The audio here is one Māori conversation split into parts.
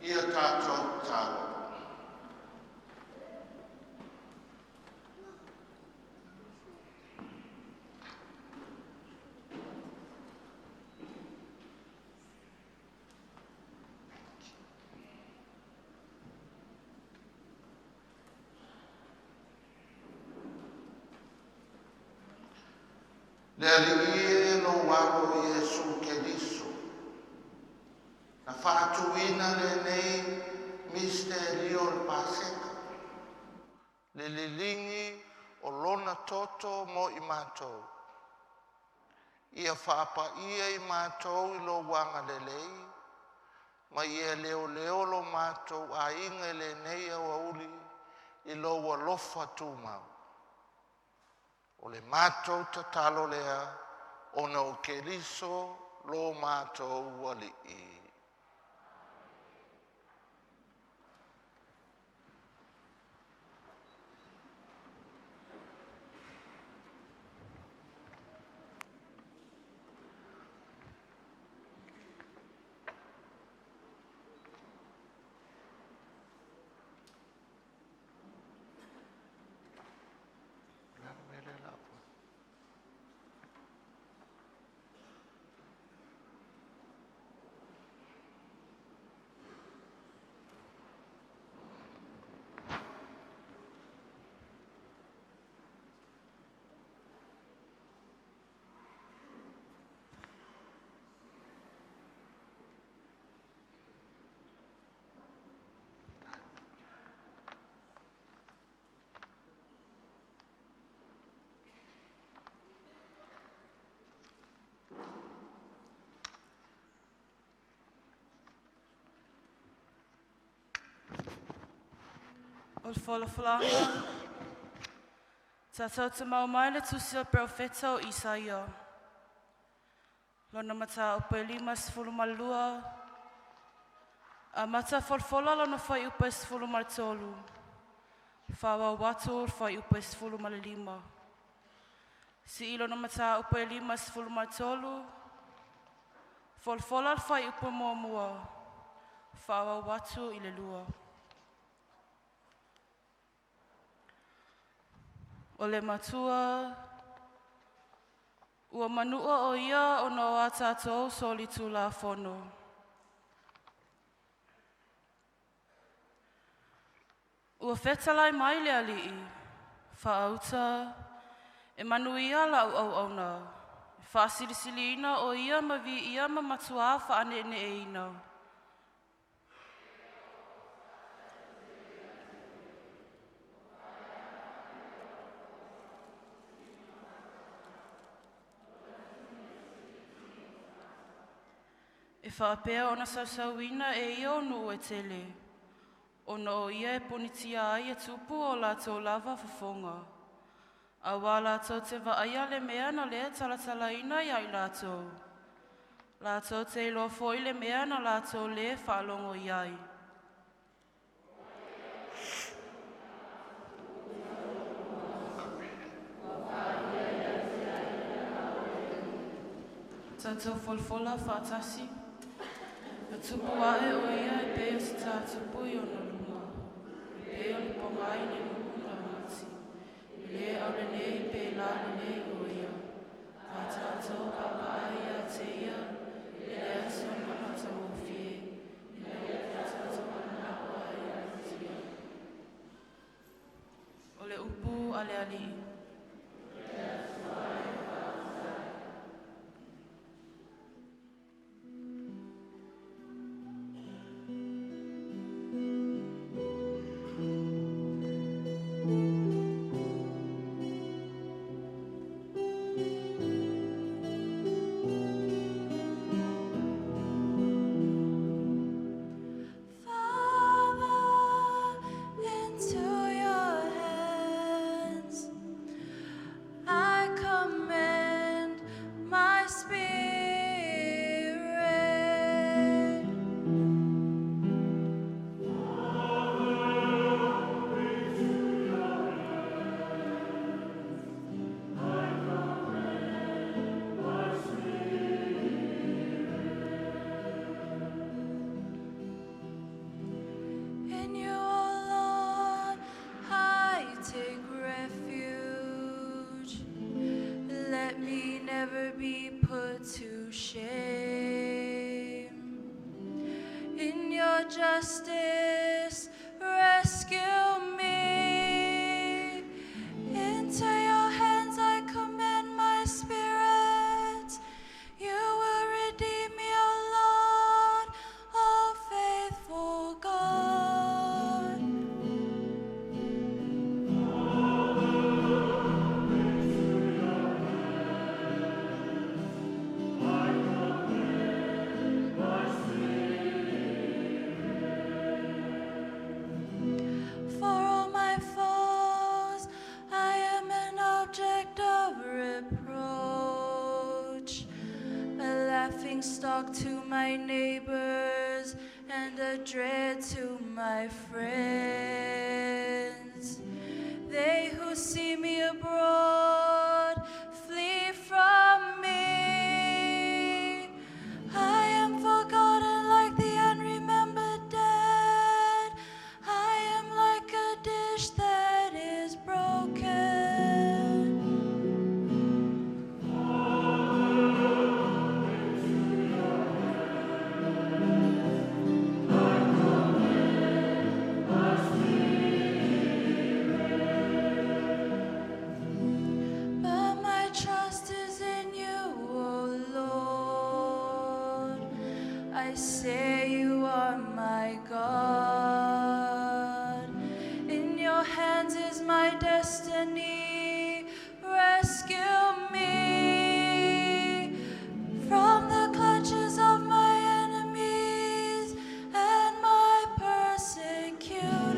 Ia tātou tālo. Le ali lo walo Yesu Keriso. Na whaatuina le nei misterio le paseka. Le lilingi o lona toto mo i mātou. Ia whaapa ia i mātou i lo wanga le lei. Ma ia leo leo lo mātou a inga le nei au auli i lo walofa tūmau. O le mātou ta talo lea o na o Keriso lo mātou wali i. O whalawhalanga, tātou te mau mai le tusi o profeta o Isaia. Lona mata upa 5:12, a mata whalwhala lona whai upa 13, whawa watu whai upa 15. Si ilo na mata upa 5:13, whalwhala whai upa mua, whawa watu i le lua. O le matua, ua manua o ia o noa tātou soli tū la whono. Ua whetalai mai le alii, whaauta, e manu ia la au na. Whaasirisili ina o ia ma vi ia ma matua whaane ne e ina. E whaapea ona sausauina e ia o nu e tele. Ona o ia e ponitia ai e tupu o lātou lava whafonga. A wā lātou te waaia le mea na lea talatalaina i ai lātou. Lātou te ilo fo i le mea na lātou le whaalongo i ai. Tātou wholwhola whaatasi. A tupu ae o ia e pēo si tā tupu i ona luma. Pēo ni pongai ni lukuna mati. Le au le nei pē la le nei o ia. A tātou papa ai a te ia. Le aso mahata o fie. Le tātou mana o ai a te ia. O le upu ale ali. shock to my neighbors and a dread to my friends. They who see me abroad flee from me. I am forgotten like the unremembered dead. I am like a dish that is broken. But my trust is in you, O Lord. I say you are my God. In your hands is my destiny. Rescue me from the clutches of my enemies and my persecutors.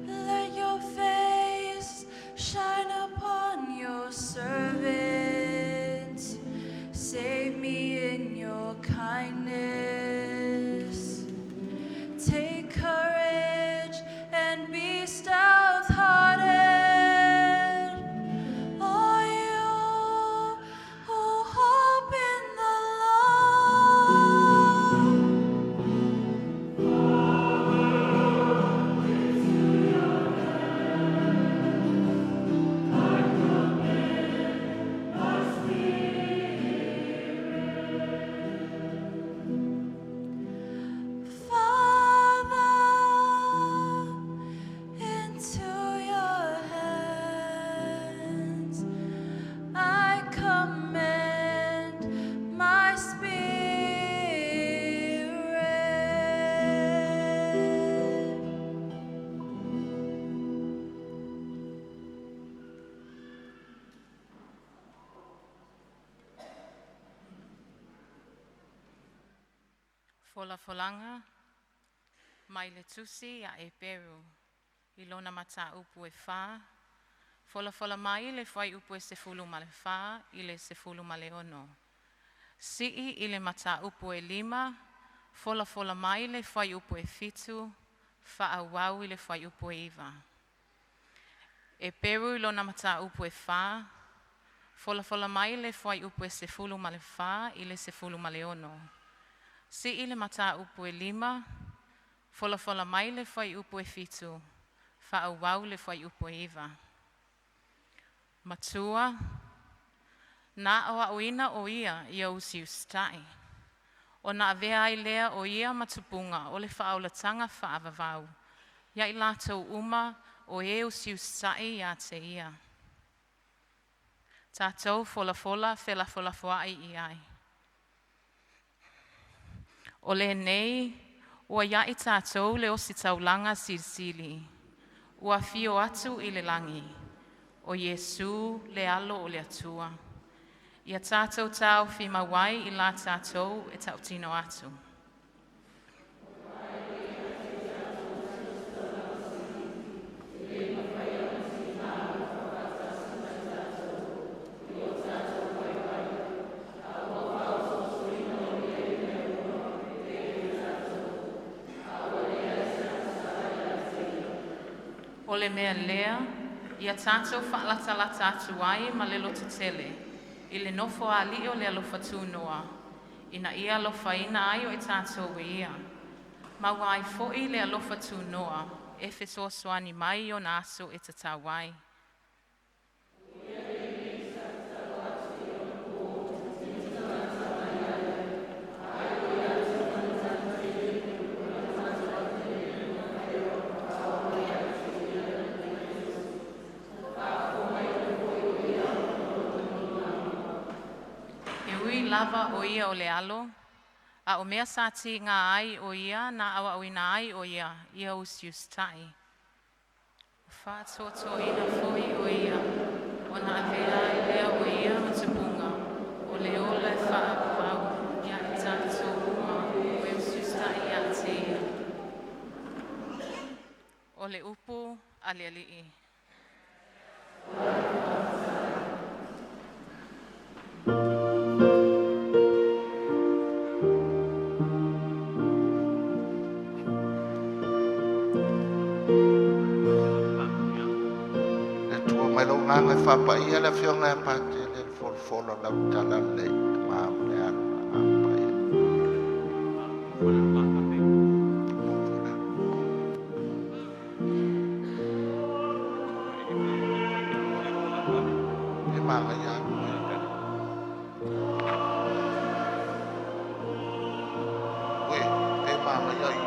Let your face shine upon your servant. Save me in your kindness. Take courage and be stout-hearted. All you who hope in the Lord. Father, into your hands I commend my spirit. Folanga, mai le tusi a e peru. Ilona mata upu e wha. Fola mai le whai upu e se fulu ma le wha, i le se fulu ma le ono. Sii i le mata upu e 5, fola mai le whai upu e 7, wha a wau i le whai upu e 9. E peru ilona mata upu e wha. Fola mai le whai upu e se fulu ma le wha, i le se fulu ma le ono. Si i le mata upu e 5, fola mai le whai upu e 7, wha au wau le whai upu e 9. Matua, nā awa oina o ia i au siu stai. O nā avea ai lea o ia matupunga o le whaaulatanga whaavavau. Ia i lātou uma o e au siu stai ia te ia. Tātou fola fola foai i ai. O le nei, ua ia i tātou le o si taulanga silisili. Ua fio atu i le langi. O Iesu le alo o le atua. Ia tātou tau fi mawai i la tātou e tau tino atu. O le mea lea, ia tātou whaalatala atu ai ma le loto tele, i le nofo a li o le alofa tūnoa, ina ia alofa ina ai o e tātou e ia. Ma wai fo'i le alofa tūnoa, e fesoa soani mai o na aso e tatawai. Lava o ia o le alo, a o mea sati ngā ai o ia, na awa o ina ai o ia usius tai. Whātoto ina foi o ia, o na avea ai lea o ia matupunga, o O le ola e whaapau, ia e tātou uma, o e ususta i a te ia. O le upu, ali alii. Le tua mai lo nganga whapa ia le whionga e pate le folfola lau tala le maam le ana ampai. E manga ia ue, e manga ia i.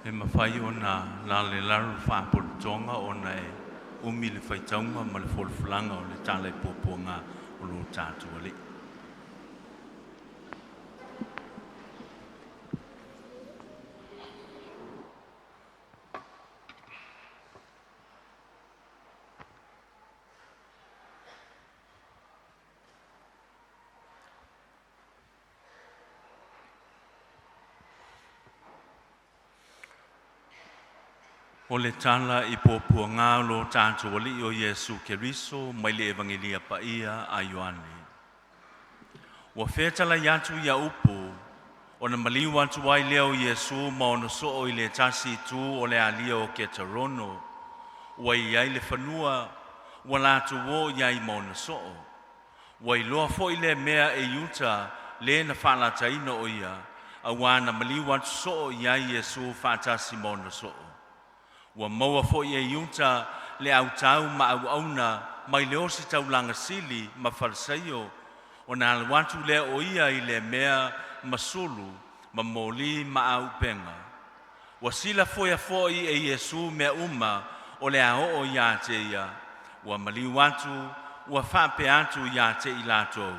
E mawhai o nā la le laru whāporotonga o nei umi le whaitaunga ma le wholwhulanga o le tālai pōpōnga o lo tātua li. O le tala I pōpua ngā lo tātua li o Yesu Keriso mai le evangelia pa ia a Ioane. Wa whetala yatu ia upu o na maliu atu ai leo Yesu ma ono so o I le tasi tu o le alia o ke tarono wa iai le whanua wa latu wo iai ma ono so o. Wa I loa fo I le mea e yuta le na whalataina o ia a wana maliu atu so o iai Yesu whatasi ma ono so o. Wa maua fo I e iuta le au tau ma au auna mai leo si tau langa sili ma farsaio o na alwatu le o ia I le mea masulu ma moli ma au penga. Wa sila fo I e Yesu mea uma o le ao o ia te ia. Wa mali watu wa whape atu ia te I latou.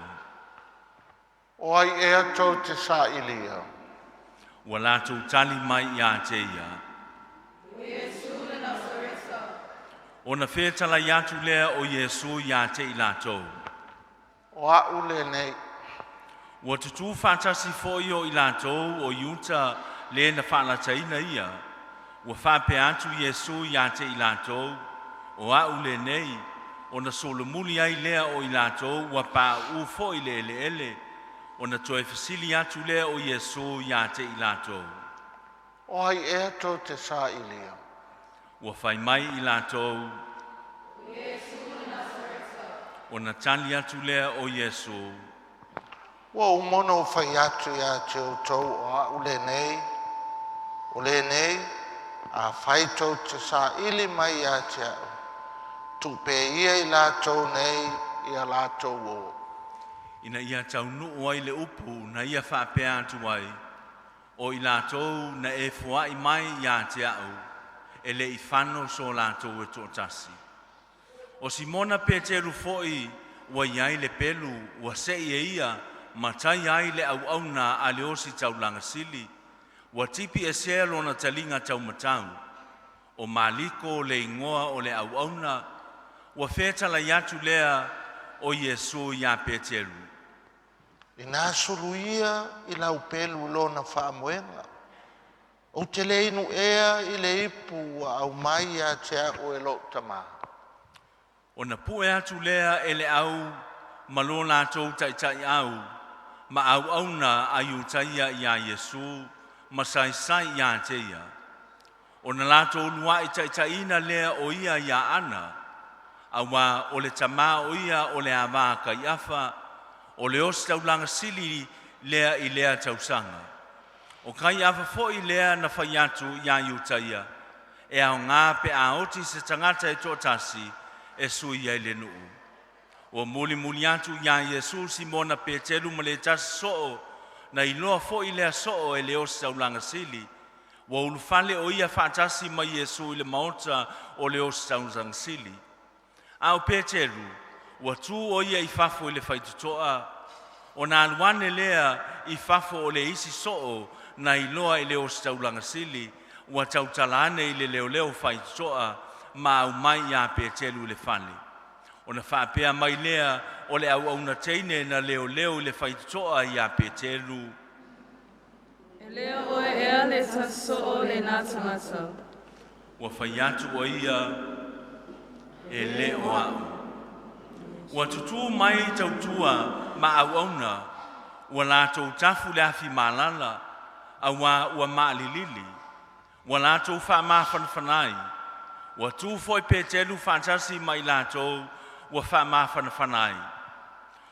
O ai e ato te sa ilia. Wa latou tali mai ia te ia. O na whetala iatu lea o Yesu ia te I latou. O a ule nei. Wa tutu whatasi fo I o I latou o iuta le na whalataina ia. Wa whape atu Yesu ia te I latou. O a ule nei. O na solomuli ai lea o I latou wa pa u fo I le ele ele. O na toe fasili atu lea o Yesu ia te I latou. O ai e ato te sa ilia. Wa whai mai I latou. Yesu O na tali atu lea o Yesu. Ua umono whai atu ia te o tau o a ule nei, a whai tau te sa ili mai ia te au. Tupe ia I lātou nei, ia lātou o. Ina ia tau nuu ai le upu na ia whapea atu ai. O I lātou na e fuai mai ia te au. E le I whano so lātou e tō tasi. O Simona Peteru foi wa iai le pelu wa se ia matai ai le au auna a le osi taulanga sili. Wa tipi e se lona talinga tau matau. O maliko le ingoa o le au auna. Wa feta la yatu lea o Yesu ia Peteru. I nā suru ia I lau pelu lona whaamoenga. O te le inu ea I le ipu wa au mai ia te au e lo tama. O na pu e atu lea e le au malo lātou tai au. Ma au auna ayu taia ia Yesu ma sai ia te ia. O na lātou lua I taitaina lea o ia ana. Awa o le tama o ia o le awa kai afa. O le os taulanga sili lea I lea tausanga. O kai afa foi lea na whai atu ia iutaia. E au ngā pe a oti se tangata e tōtasi e sui ai le nuu. O muli atu ia Yesu Simona Peteru ma le tasi soo na iloa foi lea soo e le os taulanga sili. Wa ulufale o ia whaatasi ma Yesu I le maota o le os taulanga sili. Au Peteru, wa tu o ia I fafo I le whaitutoa, o na aluane lea I fafo o le isi soo na iloa I le os taulanga sili, wa tautalane I le leo whaitutoa ma au mai ia Peteru le fale. O na whaapea mai lea o le au na teine na leo I le whaitutoa ia Peteru. E leo o e ea le taso le nātangata. Wa whaiatu o ia e le o au. Wa tutu mai tautua ma au auna, wa lātou tafu le afi malala, a wa maalilili, wa lātou wha maa whanawhanai, wa tu foi Peteru whaatasi mai lātou, wa wha maa whanawhanai.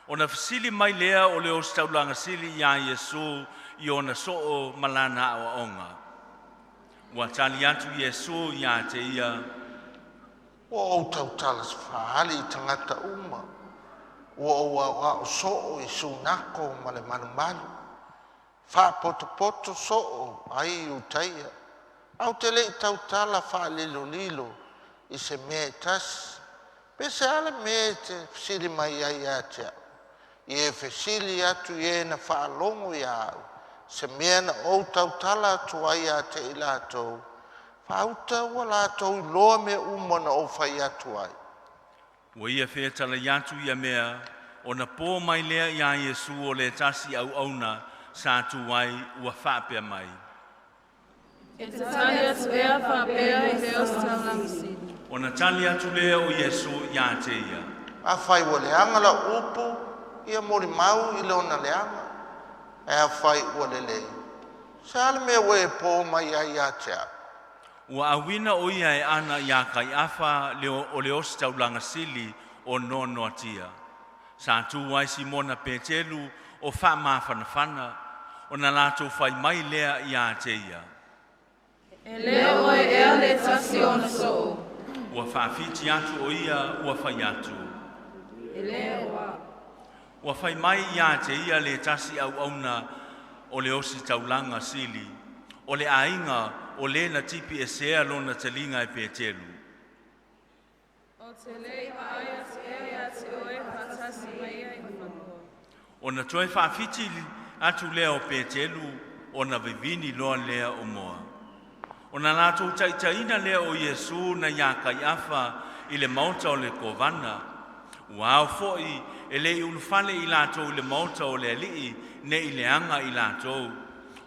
O na fasili mai lea o le os taulanga sili ia Yesu I ona soo malana o onga. Wa tali atu Yesu ia te ia, Ua o tau talas whaali I tangata uma. Ua o soo I sunako ma le manumalu. Wha poto soo ai utaia. Au te le I tau tala wha lilo I se mea tas. Pese ale mea te fsiri mai ai atea. I e fesili atu I na wha longo I au. Se mea na o tau tala atu ai ate I lātou. Pauta wa lātou loa me umona o whai atu ai. Wa ia whetala iatu ia mea, o na pō mai lea ia Yesu o le tasi au auna sa atu ai ua whapea mai. E te tali atu ea whapea I le os taulangsi. O na tali atu lea o Yesu ia te ia. A whai wa leanga la upu, ia mori mau I leona leanga. E a whai ua lelei. Se ale mea we pō mai ai atea. Ua awina o ia e ana ia kai afa o le os taulanga sili o nono atia. Sa tu ai Simona Peteru o wha maa whanawhana, o na lātou whai mai lea ia te ia. E leo o e ea le tasi o na soo. Ua whaafiti atu o ia ua whai atu. E leo a. Ua whai mai ia te ia le tasi au auna o le osi taulanga sili, o le ainga o le na tipi e sea lona talinga e Peteru. O te lei aia te ea te oe patasi mai ai whanua. O na toi whaafiti atu lea o Peteru, o na vivini loa lea o moa. O na lātou taitaina lea o Yesu na ia kai afa I le mauta o le kovana. Ua au foi e le ulufale I lātou le mauta o le alii ne I le anga I lātou.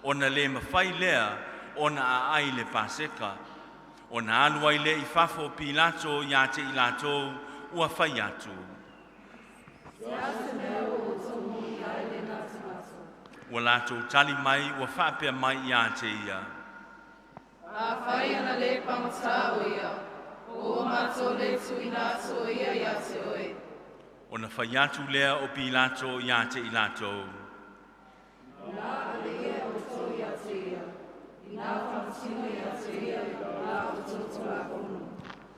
O na le mawhai lea o na a ai le paseka. O na alua I le I fafo Pilato ia te I lātou ua whai atu. Ua lātou tali mai ua whapea mai ia te ia. A whai ana le pangata o ia. O mato le tuina to ia ia te oe. O na whai atu lea o Pilato ia te i lātou.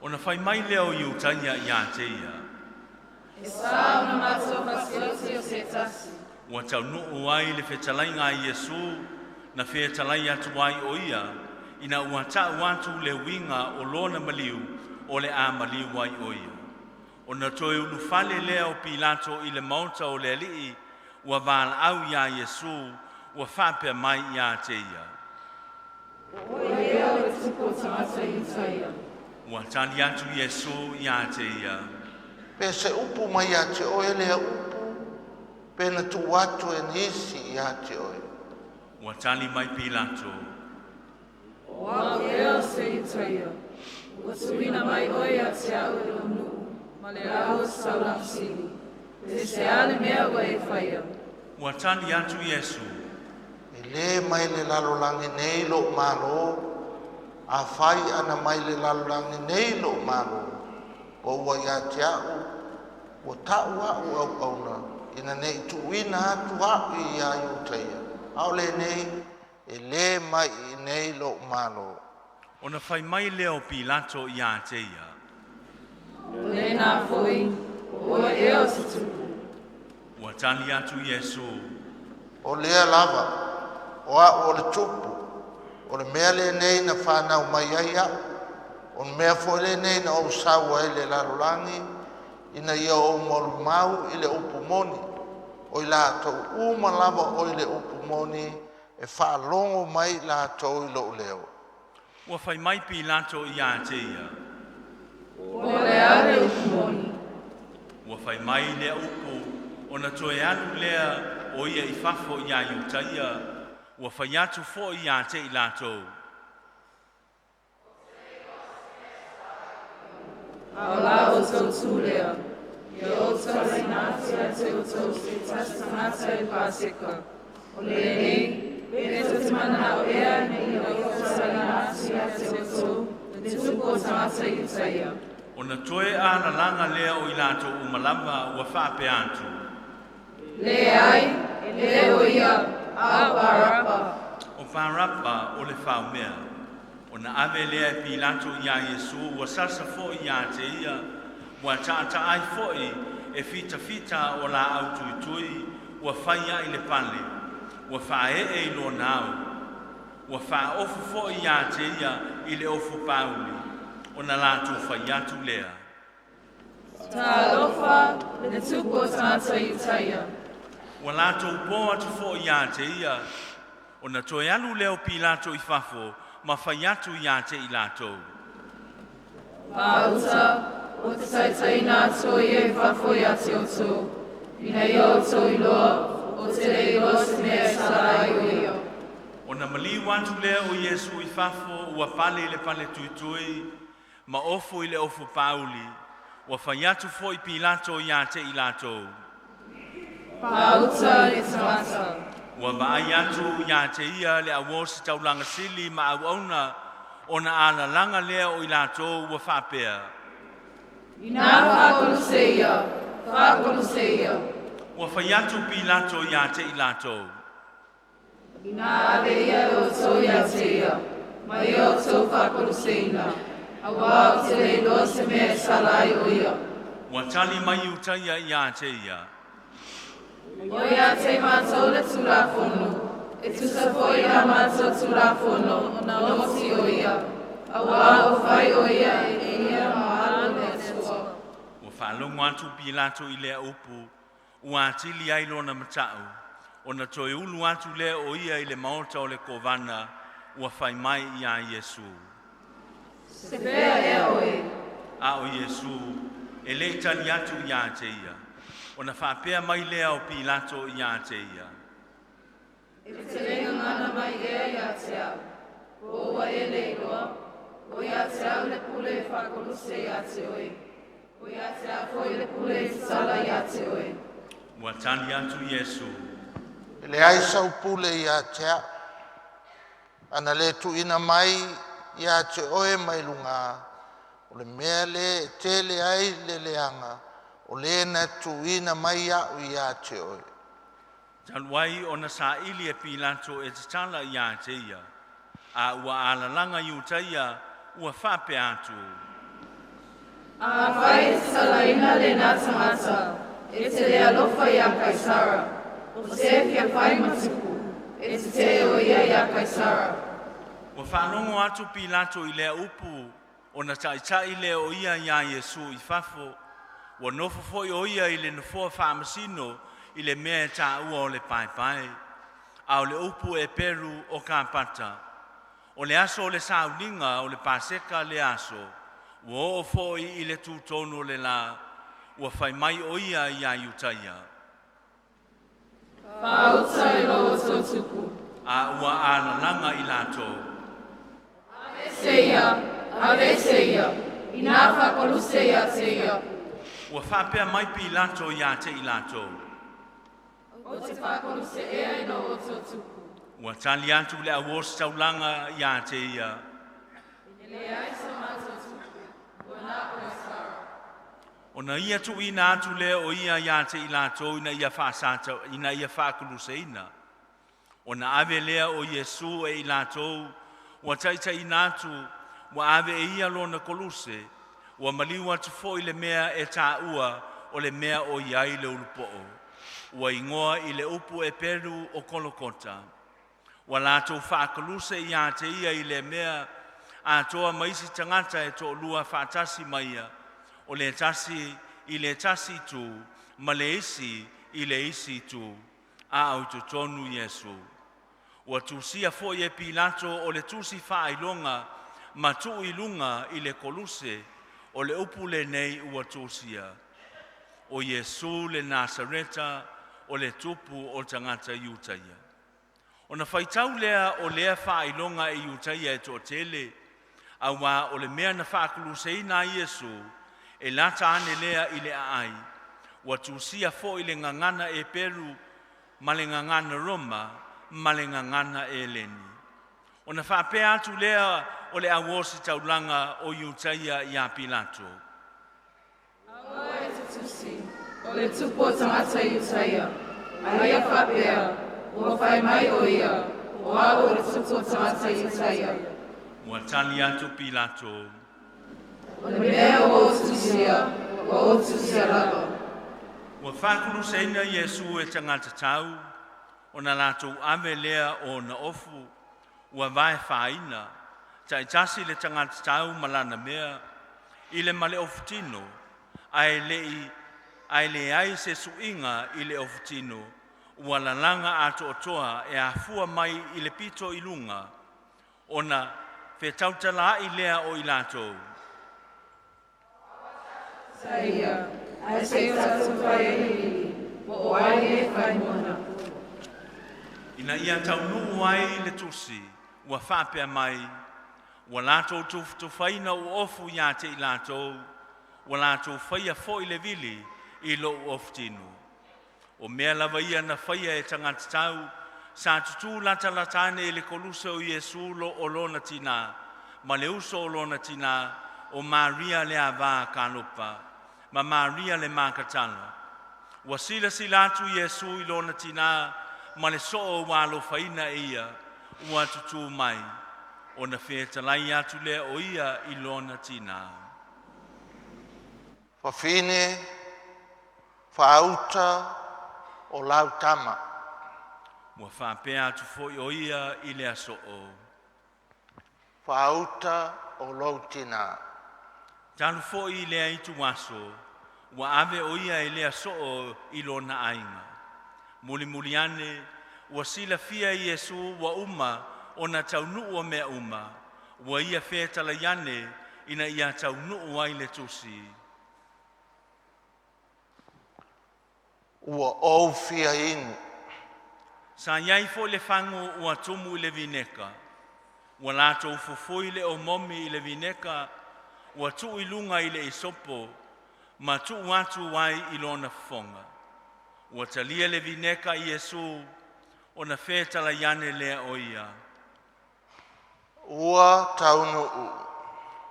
O na whai mai lea o iutaia ia te ia. Ua tau nuu ai le whetalai ngā Iesu na whetalai atu ai o ia ina ua tau atu le winga o lona maliu o le a maliu ai o ia. O na toi unu whale lea o Pilato i le mauta o le alii ua wala au ia Iesu ua whapea mai ia te ia. Ua tali atu Iesu ia te ia. Pe se upu mai a te oe lea upu, pe na tu watu e nisi i a te oe. Ua tali mai Pilato. Wa ea se i taia. Ua tuina mai oi a te au e lonu. Ma le au saulang sili. Te se ale mea wa e whaia. Ua tali atu Iesu. E le mai le lalolangi nei lo malo, a whai ana mai le lalolangi nei lo malo. O ua ia te au, o tau au au auna, ina nei tuina atu au i a iutaia. Au le nei, e le mai i nei lo malo. O na whai mai leo Pilato ia te ia. O le nā fwoi, o ea se tupu. Ua tali atu Iesu. O lea lava, o a o le tupu, o le mea le nei na whanau mai ai au. O mea fo le nei na o sawa i le larolangi, ina ia o moru mau i le upu moni. O i la tau uma lava o i le upu moni, e wha longo mai la tau i lo leo. Ua whai mai Pilato ia te ia. O le ale upu moni. Ua whai mai lea upu, o na toe anu lea o ia i whafo ia iutaia, ua whai atu fo ia te i lātou. A la o tau tūlea. Ia o tau sinati a te o tau se tastanata e pāseka. O le nei, e te mana o ea nei o tau sinati a te o tau, te tuko o tamata i taia. O na toe ana langa lea o i lātou umalama ua whape atu. Le ai, le o ia, a parapa. O Parapa o le whaumea. O na ave lea e Pilato ia Iesu ua sasa fo ia te ia, ua taata ai foi e fita fita o la au tui tui, ua whaia i le pale, ua whae e i lo nao, ua wha ofu fo ia te ia i le ofu pauli, o na lātou whaiatu lea. Ta alofa, le tuko tamata i taia. Ua lātou po atu fo ia te ia, o na toe alu leo Pilato i whafo, ma whaiatu ia te i lātou. Pauta, o te taitaina ato i e whawhoi a te o tō. Ina i o tō i loa, o te rei o se mea sarai o ia. O na mali wantu lea o Iesu i whafo ua pale i le pale tui tui, ma ofo i le ofo pauli, ua whaiatu fo i Pilato ia te i lātou. Pauta e tamata. Ua maai atu ia te ia le awosi taulanga sili ma au auna, o na ala langa lea o i lātou ua whapea. Ina whakoluseia, whakoluseia. Ua whaiatu Pilato ia te i lātou. Ina ave ia o tō ia te ia, ma i o tō whakoluseina. A wā o te rei lo se mea sarai o ia. Ua tali mai utaia ia te ia. O ia te mātou le tūrafono, e tusa foi a mātou tūrafono o na osi o ia. A wā o whai o ia e ia maalo le tua. Ua whalongo atu Pilato i lea upu, ua atili ai lona matau, o na toe ulu atu lea o ia i le maota o le kovana, ua whai mai ia Iesu. Se pea e oe. A o Iesu, e le tali atu ia te ia. O na whapea mai lea o Pilato ia te ia. E te renga ngana mai ea ia te au. O ua e leiloa, o ia te au le pule e whakoluse ia te oe. O ia te au foi le pule e sala ia te oe. Ua tali atu Iesu. Le ai sau pule ia te au. Ana le tuina mai ia te oe mai lunga. O le mea le tele ai le leanga. O O le na tuina mai au ia te oe. Taluai o na sa ili e Pilato e te tala ia te ia. A ua alalanga i utaia ua whape atu. A whai e salaina le nā tangata, e te lea lofa ia Kaisara, o se kia whai matuku, e te te o ia Kaisara. Ua whanongo atu Pilato i lea upu o na taitai lea o ia Iesu i whafo. Ua nofo foi o ia i le nofua whamasino i le mea e tā ua o le pai. A o le upu e Peru o Kāpata. O le aso o le Sauniga o le Paseka le aso. Ua o foi i le tūtono le la. Ua whai mai o ia i a Iutaia. Whauta i lo o tuku. A ua alalanga i lato. Ave seia, i nā Koluse ia seia. Ua whapea mai Pilato i a te i lato. O te Koluse ea i lo o tuku. Ua tali atu le awos taulanga i a te ia. O na ia tu ina atu le o ia i a te i lato ina ia whaasata, ina ia Koluse ina. O na ave lea o Iesu e i lato, ua taita ina atu, ua ave e ia lo na Koluse, ua maliu atu fo i le mea e tā ua o le mea o iai le ulupoo. Ua ingoa i le upu e Peru o Kolokota. Ua lato Koluse i a te ia i le mea a toa maisi tangata e to lua whaatasi maia, o le tasi i le tasi tu, ma le isi i le isi tu, a au tu tonu Iesu. Ua tusia fo i e Pilato o le tusi whailonga, ma tu i lunga i le Koluse, o le upu le nei ua tusia. O Iesu le Nasareta, o le tupu o tangata Iutaia. O na whaitau lea o lea whailonga i Iutaia e to tele, a wā o le mea na Koluse ina Iesu, e lata ane lea i le ai, ua tusia fo i le ngangana e Peru, ma le ngangana Roma, ma le ngangana e Eleni. O na whapea atu lea o le awosi taulanga o Iutaia i a Pilato. Awa e te tusi, o le tupo tangata Iutaia, a ia whapea, ua whai mai o ia, o au o le tupo tangata Iutaia. Ua tali atu Pilato. O le mea o tusia lalo. Ua Koluse ina Iesu e tangata tau, o na lato ave lea o na ofu, ua vae whaina, taitasi le tangata tau malana mea, i le male ofutino, ai le ai se suinga i le ofutino, ua lalanga ato otoa e afua mai i le pito i lunga, o na whetautala i lea o i lato. Saia, ai se tatu whai e hili, o ai e whai mona. Ina ia taunu ai le tusi, ua whapea mai, ua lato tu whaina o ofu ia te i lato, ua lato whaia fo i le vili i lo ofutino. O mea lava ia na whaia e tangata tau, sa tutu lata e le Koluse o Iesu lo o lona tina, ma le uso o lona tina, o Maria le ava kalopa, ma Maria le makatala. Ua sila atu Iesu i lona tina, ma le so o walo whaina ia, ua tutu mai, o na whetalai atu lea o ia i lona tina. Whawhine, whaauta o lautama. Ua whapea atu foi o ia i lea so o. Whaauta o lautina. Talu foi i lea i tu waso, ua ave o ia i lea so o i lona ainga. Muli ane, ua sila fia i Iesu ua uma o na taunuu o mea uma, ua ia whetala iane ina ia taunuu ai le tusi. Ua ou fia inu. Sa iai fo le fango ua tumu i le vineka, ua lato ufufui le o momi i le vineka, ua tu i lunga i le isopo, ma tu atu wai i lona fonga. Ua talia le vineka i Iesu, o na whetala iane lea o ia. Ua taunuu.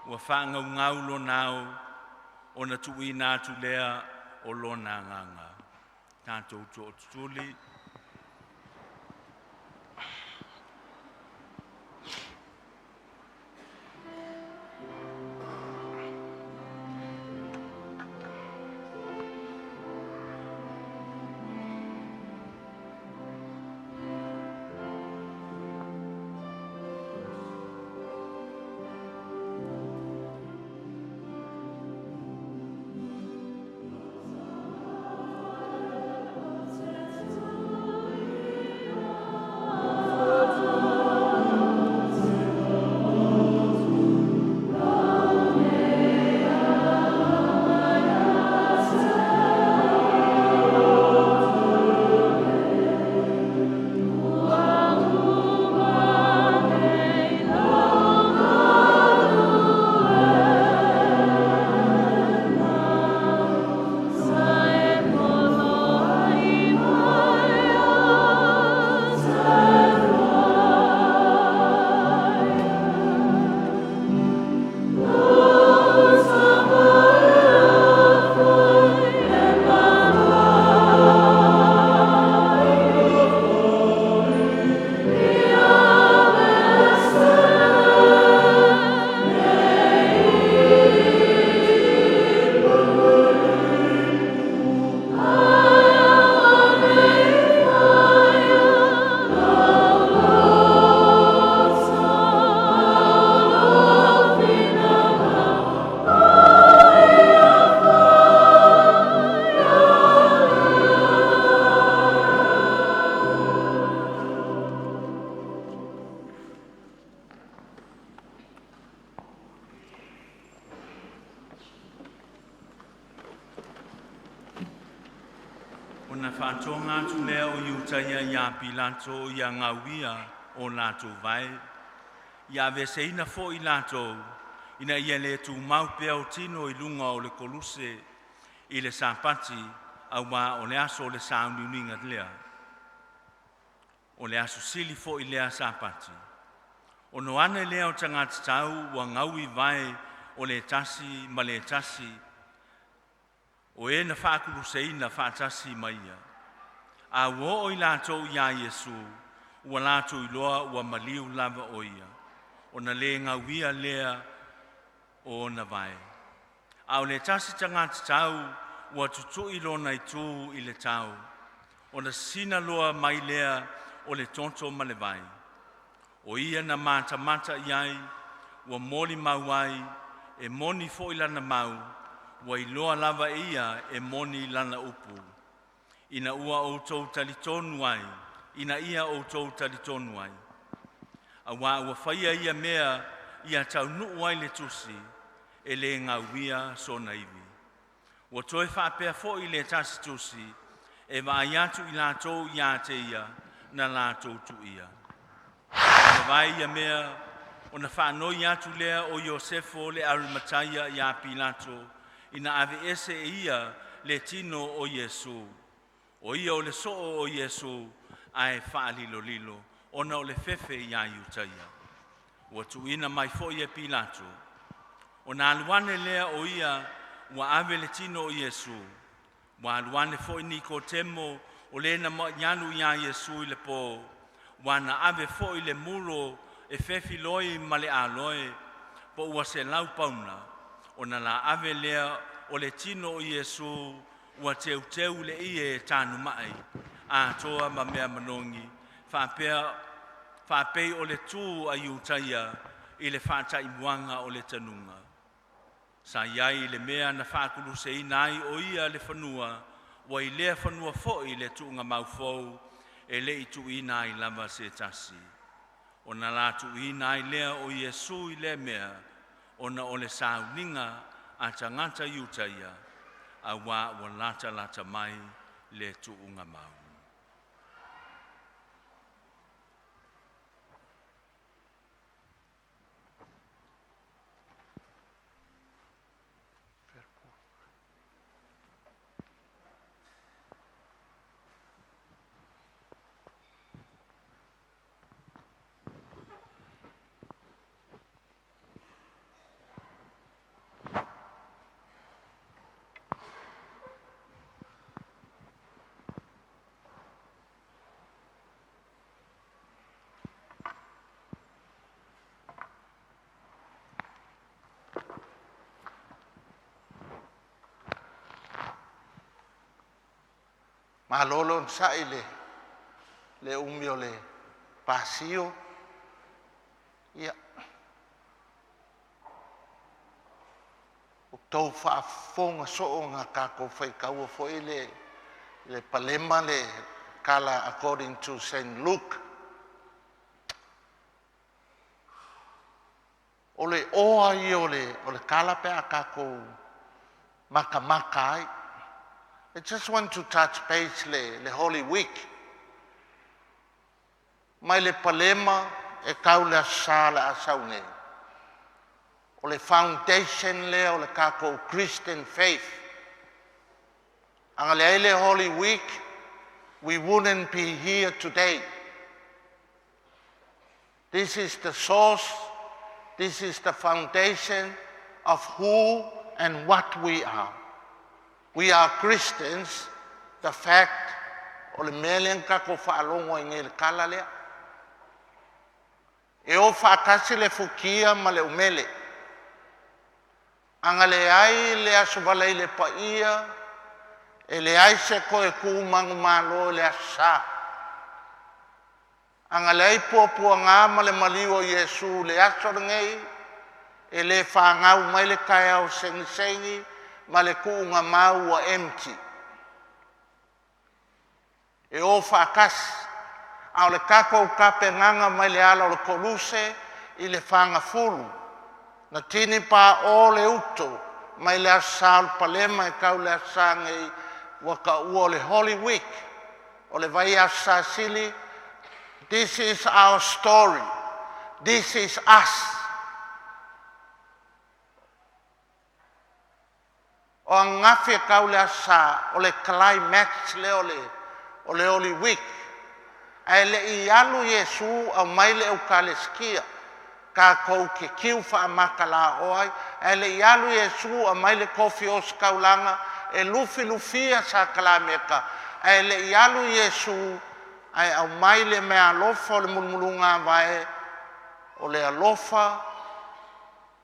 Ua whaangau ngau lo nau, o na tui nātu lea, o lona nganga. Tātou tō tūli. Ona whātonga tu lea o iutaia ia pilato ia ngawia o lātou vai. Ia veseina fo i lātou, ina ia le tu mau pea o tino i lunga o le Koluse i le sāpati au wā o le aso o le Sauniga lea. O le aso sili fo i lea sāpati. O no ane lea o tangata tau wa ngawi vai o le tasi ma le tasi. O e na whakuluseina whātasi maia. A wo o i lātou ia Yesu, ua lātou i loa ua maliu lava o ia. O na le ngawia lea o na vai. A o le tasi tangata tau, ua tutu i lona i tū i le tau. O na sina loa mai lea o le tonto ma le vai. O ia na mata mata iai, ua moli mauai, e moni fo i lana mau, wa iloa lava ia e moni lana upu. Ina ua outou talitonu ai, ina ia outou talitonu ai. A ua whaia ia mea ia tau nuu ai le tusi, e le ngawia so naivi. Ua toe whapea fo i le tasi tusi, e vai atu i lātou ia te ia, na lātou tu ia. Ina vai ia mea, o na whanoi atu lea o Iosefo le Arimataya ia Pilato, ina ave ese ia le tino o Yesu. O ia o le soo o Yesu ae whaalilo lilo, ona o le fefe ia iutaia. Ua tuina mai fo ia Pilato. O na aluane lea o ia ua ave le tino o Yesu. Ua aluane fo i Nikodemo o le na nyalu ia Yesu i le po. Ua na ave fo i le muro e fefi loi ma le aloe, po ua se lau pauna. O na la ave lea o le tino o Yesu ua teu le ie tānu mai, a toa ma mea manongi, whapei o le tū a iutaia i le whātai muanga o le tanunga. Sa iai le mea na whakuluse i nai o ia le whanua, wa i lea whanua fo i le tūnga maufou, e le i tu i nai lava se tasi. O na la tu i nai lea o Yesu i le mea, o na o le Sauniga a tangata iutaia, a wā o lata mai le tuunga mau. Malolo sa le umio le pasio. Ia. O tau whaafonga so ngā kako whaikaua fo le palema le kala according to St. Luke. O le oa I o le kala pe a kako maka ai. I just want to touch base le Holy Week. Mai le palema e kau le asala a Sauniga. O le foundation le o le kako Christian faith. Anga le Holy Week, we wouldn't be here today. This is the source, this is the foundation of who and what we are. We are Christians, the fact, o le mele kako whaalongo I ngele kala lea. E o whaakasi le fukia ma le umele. Anga le ai le asubala le paia, e le ai se koe kumangu malo le asa. Anga le ai pua ngā ma le maliwa Yesu le asor ngei, e le whangau mai le kai au sengi, ma le kuunga mau wa empty. E o whaakasi, au le kako kape nganga mai le ala o le Koluse, I le whanga fulu. Na tini pa o le uto, mai le asal palema e kau le asangei waka ua le Holy Week, o le vai asa sili. This is our story. This is us. O ngafi kau le asa, o le climax le o le Holy Week. Ai le I alu Yesu au mai le Eukaleskia. Ka kou ke kiu whaamaka la oai, e le ialu Yesu a mai le kofi o skaulanga, e lufia sa kalameka, e le ialu Yesu, ai au mai le mea alofa o le mulmulunga vae, o le alofa,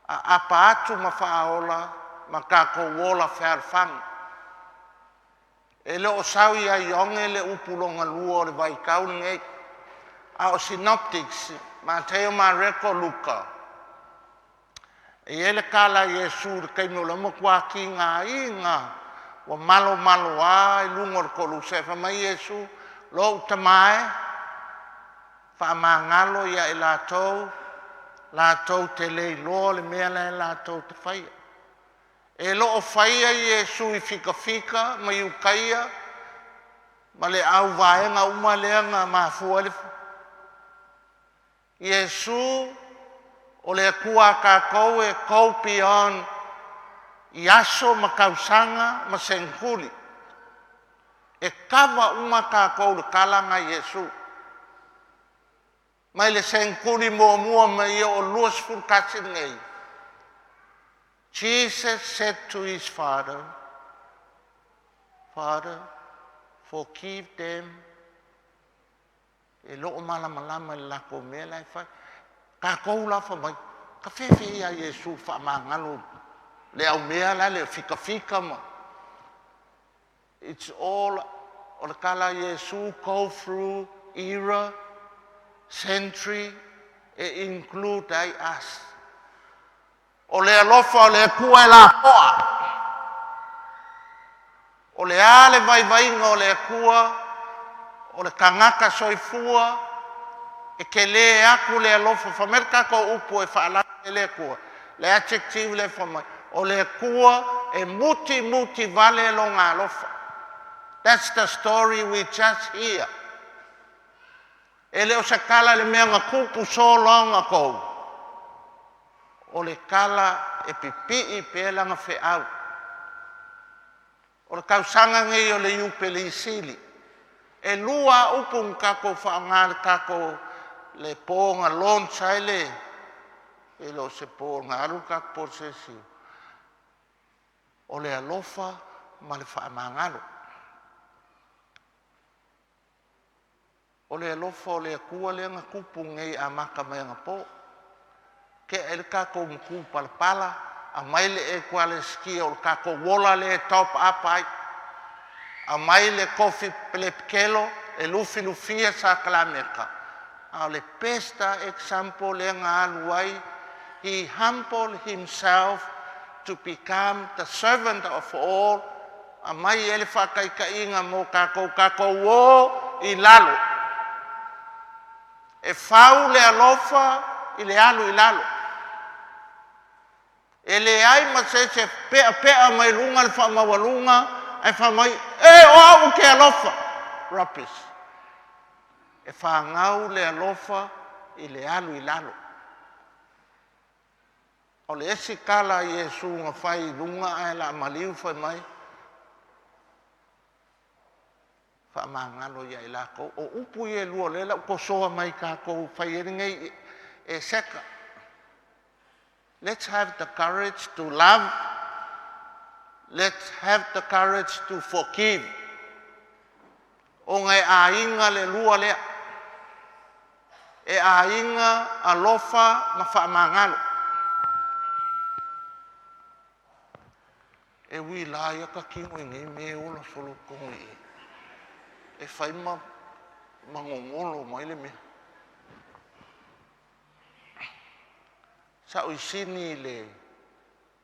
a apa atu ma whaaola, ma ka kou wola whaarwhanga. E le o sau ia ionge le upulonga lua o le vai kauningei, a o synoptics, Mateo, Mareko, Luka. E ele kala Yesu kai no lama kwa ki ngā inga wa malo a I lungor Koluse fa mai Yesu lo tamae fa mangalo ia I lātou te lei lo le mea le lātou te whaia. E lo o whaia Yesu I fika mai ukaia ma le au vaenga umaleanga ma fualefu. Yesu o le kua kākou e koupi on I aso ma kausanga ma senkuli. E kawa uma kākou le kalanga Yesu. Mai le senkuli mua ma ia o luas fulkasi ngei. Jesus said to his father, Father, forgive them. E loo malama I lako mea lai whai. Ka kou la wha mai. Ka whewhi ia Yesu wha mangalo. Le au mea lai le fika ma. It's all o le kala Yesu go through era, century, e include ai us. O le alofa o le kua la hoa. O le ale vai o le kua. O le kangaka soifua, e ke le aku le alofa whamerka ko upu e whaala le kua. Le adjective le whamai. O le kua e muti vale lo ngā alofa. That's the story we just hear. E le o se kala le mea ngā kupu so longa kou. O le kala e pipi I pēla ngā whe au. O le kausanga ngei o le iupe le isili. E lua upung kako whaangare kako le pōnga lonsa ele. E lo se pōnga aru kako po se siu. O le alofa ma le whaamangaro. O le alofa o le akua le nga kupung ngei a maka mai nga po. Ke ele kako mku palapala. A mai le e kwa le skia o le kako wola le top up ai. A mai le kofi pelepkelo e lufi lufia sa kalameka. A le pesta example le ngaluai, he humbled himself to become the servant of all. A mai ele whakaikainga mo kako o I lalo. E whau le alofa I le alu I lalo. E le ai ma se pea mai lunga le whamawalunga, e whamai, o au ke alofa. Rapis. E whangau le alofa I le alu I lalo. O le esi kala Iesu nga whai lunga ai la maliu whai mai. Whamangalo ia I lako. O upu I lua lela ko soa mai kako whai eringai e seka. Let's have the courage to love. Let's have the courage to forgive. O ngai ainga le lua lea. E ainga alofa ma whamangalo. E wi la ia ka kingo I ngai me ola solo kongo I. E whai mangongolo mai le mea. Sa o sini le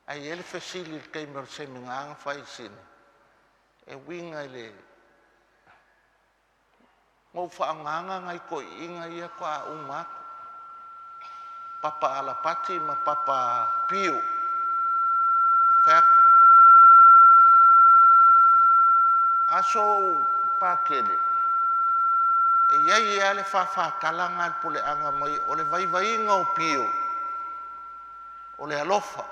ai ele fasili kei mer se minga fai sini e winga le mo fa nganga ngai ko inga ia kwa uma papa ala pati ma papa pio fak aso pakele e ia ia le fa kalanga pule anga mai o le vai ngau pio o le alofa,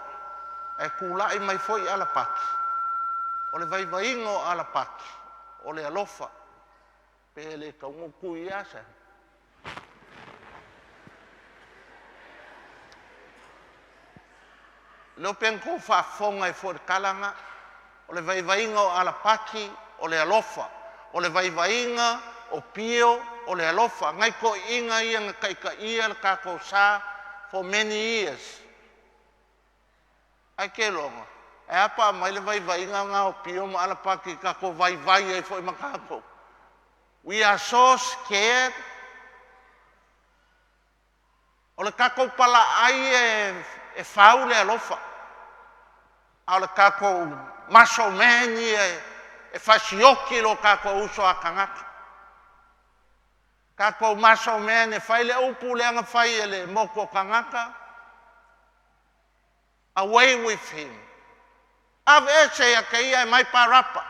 e kulai mai foi ala paki. O le vaivaingo ala paki, o le alofa, pe le kaungo kui asa. Leo penko whafonga I for kalanga, o le vaivaingo ala paki, o le alofa, o le vaivainga, o pio, o le alofa. Ngai ko inga ia nga kaika ia le kako sa for many years. Ai ke longa. E apa mai le vai nga o pio ma ala paki kako vai e foi makako. We are so scared. O le kako pala ai e fau le alofa. O le kako maso meni e fasioki lo kako uso a kangaka. Kako maso meni fai le upu le anga fai le moko kangaka. Away with him. Ave ese ya ke ia mai parapa.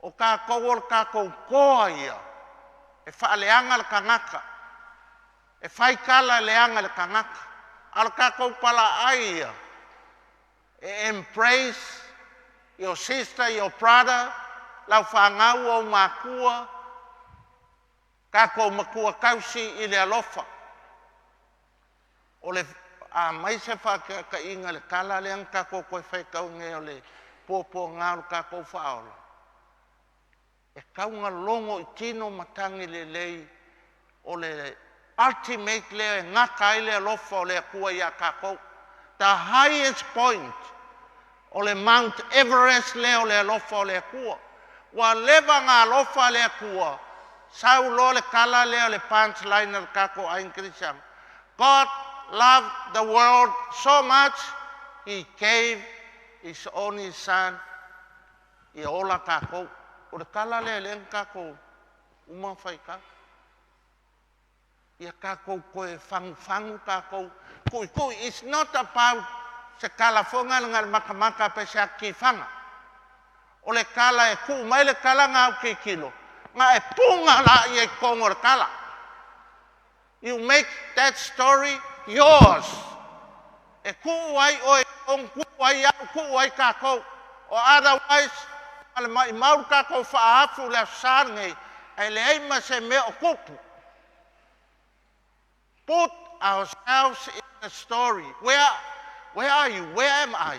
O ka kowol ka koa ia. E fa leanga le kangaka. E fai kala leanga le kangaka. Al ka ko pala ia. E embrace your sister, your brother. Lau whangau o makua. Ka ko makua kausi I le alofa. O le a mai se fa ka inga le kala le ang ka ko fai ka nge o le popo ngau ka ko faola e ka nga longo I tino matangi le lei o le ultimate le nga kai le lofa o le kua ia ka ko the highest point o le Mount Everest le o le lofa o le kua wa leva nga lofa le kua sau lo le kala le o le punchline ka ko ai Christian God loved the world so much, he gave his only son. I ola kako. O le kala le kako. Uma fai ka. Ia kako koe fangu kako. Kui. It's not about se kala fonga ngal makamaka pe se aki fanga. O le kala e ku. Mai le kala ngau ki kilo. Nga e punga la i e kongo le kala. You make that story yours. E kuai o e on kuai au kuai kako. Or otherwise, ale mai mau kako faafu le sarnge e le eima se me o kupu. Put ourselves in the story. Where are you? Where am I?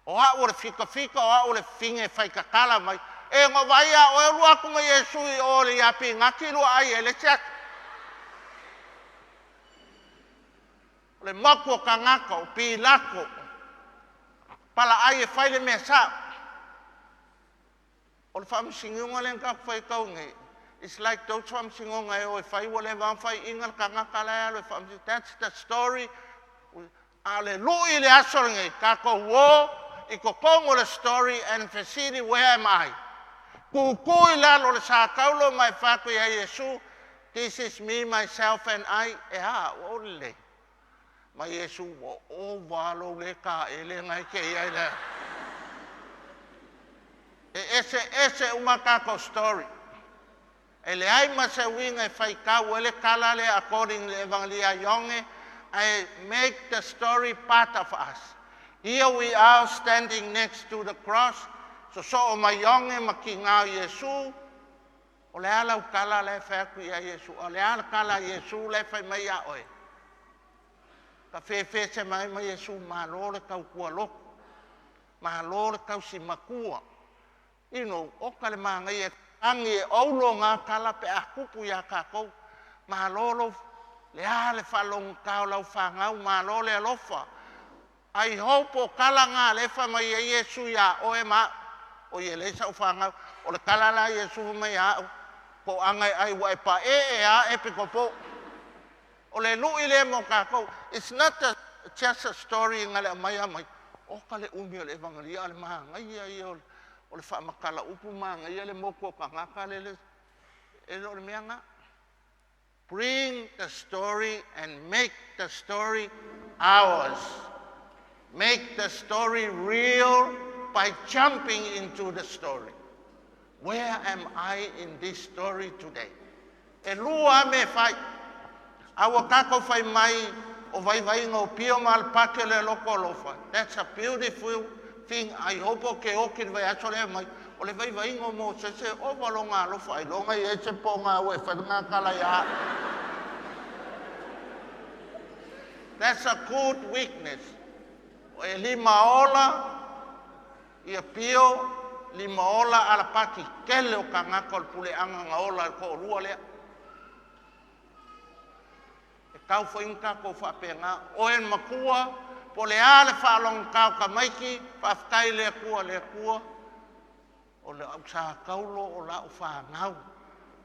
O a ore fika o a ore finge fai kakala mai. E ngo vai a o e lua kunga Yesu I o le api ngaki lua ai e le chat. Le mako kangaka o pi lako pala ai e fai le mesa O le whamsingunga le ngā whai kau ngai. It's like those whamsingunga e o e whai wale whai inga ka ngaka le alo e whamsingunga. That's the story. Ale lui le asor ngai. Ka ko wo i ko kongo le story and fasiri where am I? Kukui lalo le sa kaulo mai whaku ia Yesu. This is me, myself and I. E ha, ole. Ma Yesu, o walo le ka ele ngai ke ia le. Ese umakako story. Ele ai masa winga e whaikau ele kala le according le evangelia yonge. I make the story part of us. Here we are standing next to the cross. So o mai yonge makingau Yesu. O le ala ukala le whaku ia Yesu. O le ala kala Yesu le whai mai a oe. Ka whewhe se mai mai Yesu malo le kau kua loko. Malo le kau si makua. Ino, o ka le maanga ia angi e aulo ngā kala pe a kupu ia kākou. Malo le ale whalong kau lau whangau. Malo le alofa. I hope o kala ngā lefa mai ia Yesu ia oe ma. O ye leisa o whangau. O le kala la Yesu mai au. Ko angai ai wai pa e a e piko po. O le nui le mo kākou. It's not just a story ngale mai a mai. O ka le umi o le evangelia le maanga ia ia o le whaamakala upu maanga ia le moko ka ngaka le o le mea ngā. Bring the story and make the story ours. Make the story real by jumping into the story. Where am I in this story today? E lua me whai. Awa kako whai mai o vai vai ngau pio mal pake le loko lofa. That's a beautiful thing. I hope o ke okir vai aso le mai. O le vai vai ngau mo se se o valonga lofa. I longa i eche po ngā ue whananga kala ia. That's a good weakness. O e lima ola i a pio lima ola ala paki kele o ka ngakol pule anga nga ola ko rua lea. E kau whainka ko whapenga. O en makua, po le ale whaalong kau ka maiki, whafkai lea kua. O le au sa kaulo o la o whaangau.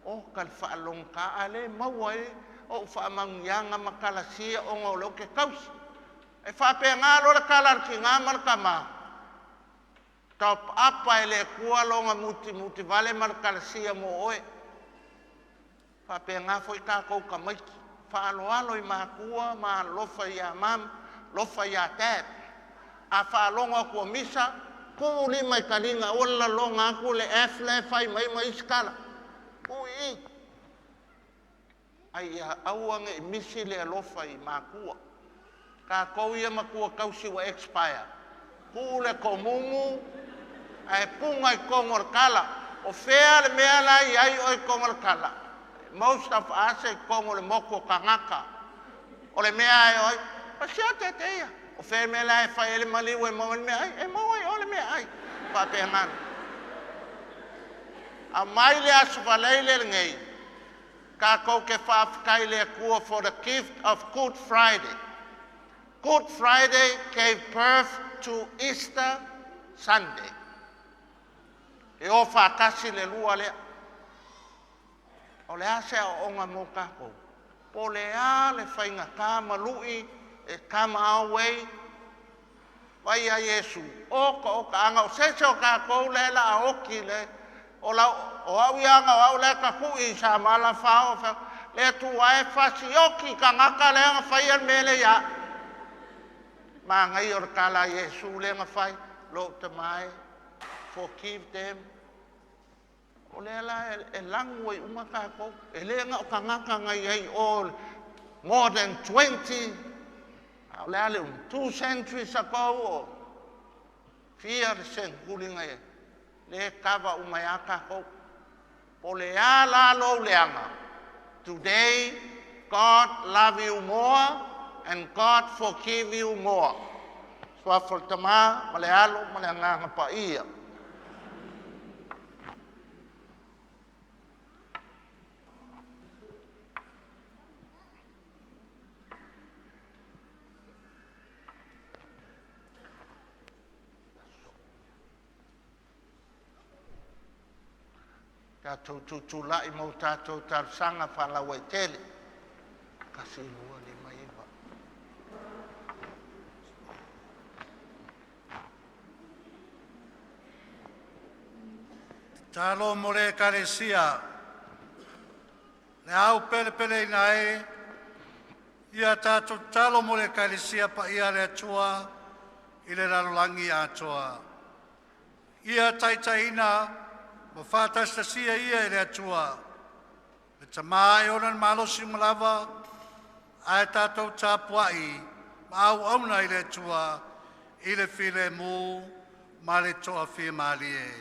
O ka whaalong ka ale mawai, o whaamangianga makalasia o ngau leo ke kausi. E whapenga lo le kalar ki ngā marka maa. Top apa ele kua longa muti vale markalasia mo oe. Whapenga foi kākou ka maiki. Whaaloalo i mākua, mā lofa ia mam, lofa ia tēp. A whaalonga kua misa, kūli mai karinga ola longa aku le efle whai mai iskala. Ui. Ai auanga i misi le lofa i mākua. Kākou ia makua kausi wa expire. Kūle ko mumu, ai punga i kongor kala. O whea le mea lai ai o i kongor kala. Most of us e kongo le moko kangaka. O le mea ai oi, pasia te teia. O whea mea lai whai ele maliu e maua le mea ai, e maua i o le mea ai. Whapengan. A mai le asu whaleile le ngei. Ka kou ke whaafkai le kua for the gift of Good Friday. Good Friday gave birth to Easter Sunday. E o whakasi le lua lea. O le ase o onga mo kako. Po le a le whainga kama lui e kama awei. Vai a Yesu. Oka anga o sese o kako le la a oki le. O au ianga o au le ka kui sa mala whao. Le tu wae whasi oki ka ngaka le anga whai al mele ya. Ma ngai or kala Yesu le anga whai. Lo te mai. Forgive them. O le ala e langua i umaka ko. E le nga o ka ngaka ngai ai all more than 20. O le ale 2 centuries ago o 4 kuli ngai. Le kava umayaka ko. O le ala lo leanga. Today, God love you more and God forgive you more. Swa fortama male alo male nganga pa ia. Tātou tutulai mo tātou tarsanga whalawa i tele. Kasi lua ni maiva. Talo more karesia. Le au pele pele ina e. Ia tātou talo more karesia pa ia le atua. I le rarolangi atua. Ia taitaina. Ma whātastasia ia e le atua. Le tamai onan malosi malawa. Ai tātou tāpuai. Ma au auna i le atua. I le while mū. Ma le toa whia mali e.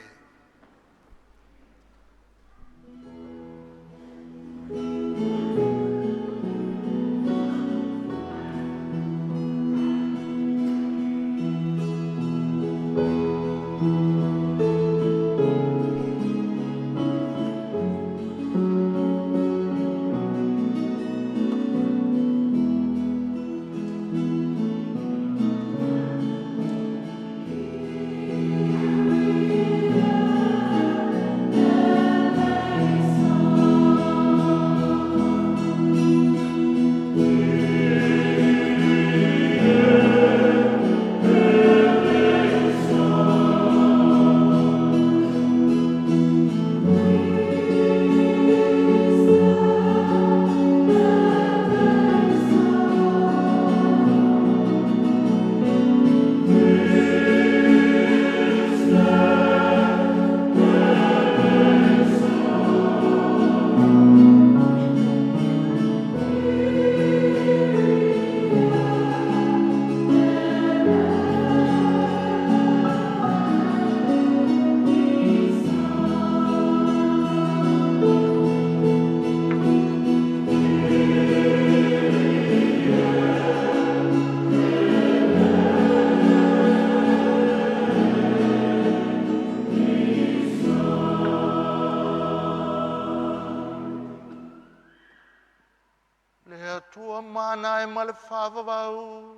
Mana e male whawawau.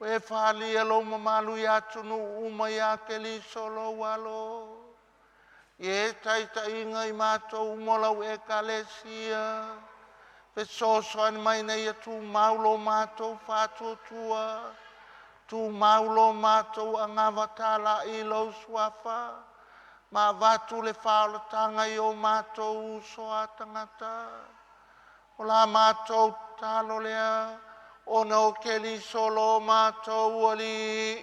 We whali alo mamalu ya tunu uma ya ke li solo walo. Ye taita inga I mātou mola we kalesia. Pe sosoan mai nei a tu maulo mātou whātotua. Tu maulo mātou a ngā watala I lau swafa. Ma watu le whaolatanga I o mātou usoa tangata. O la mātou talo lea, o no keli solo mātou wali.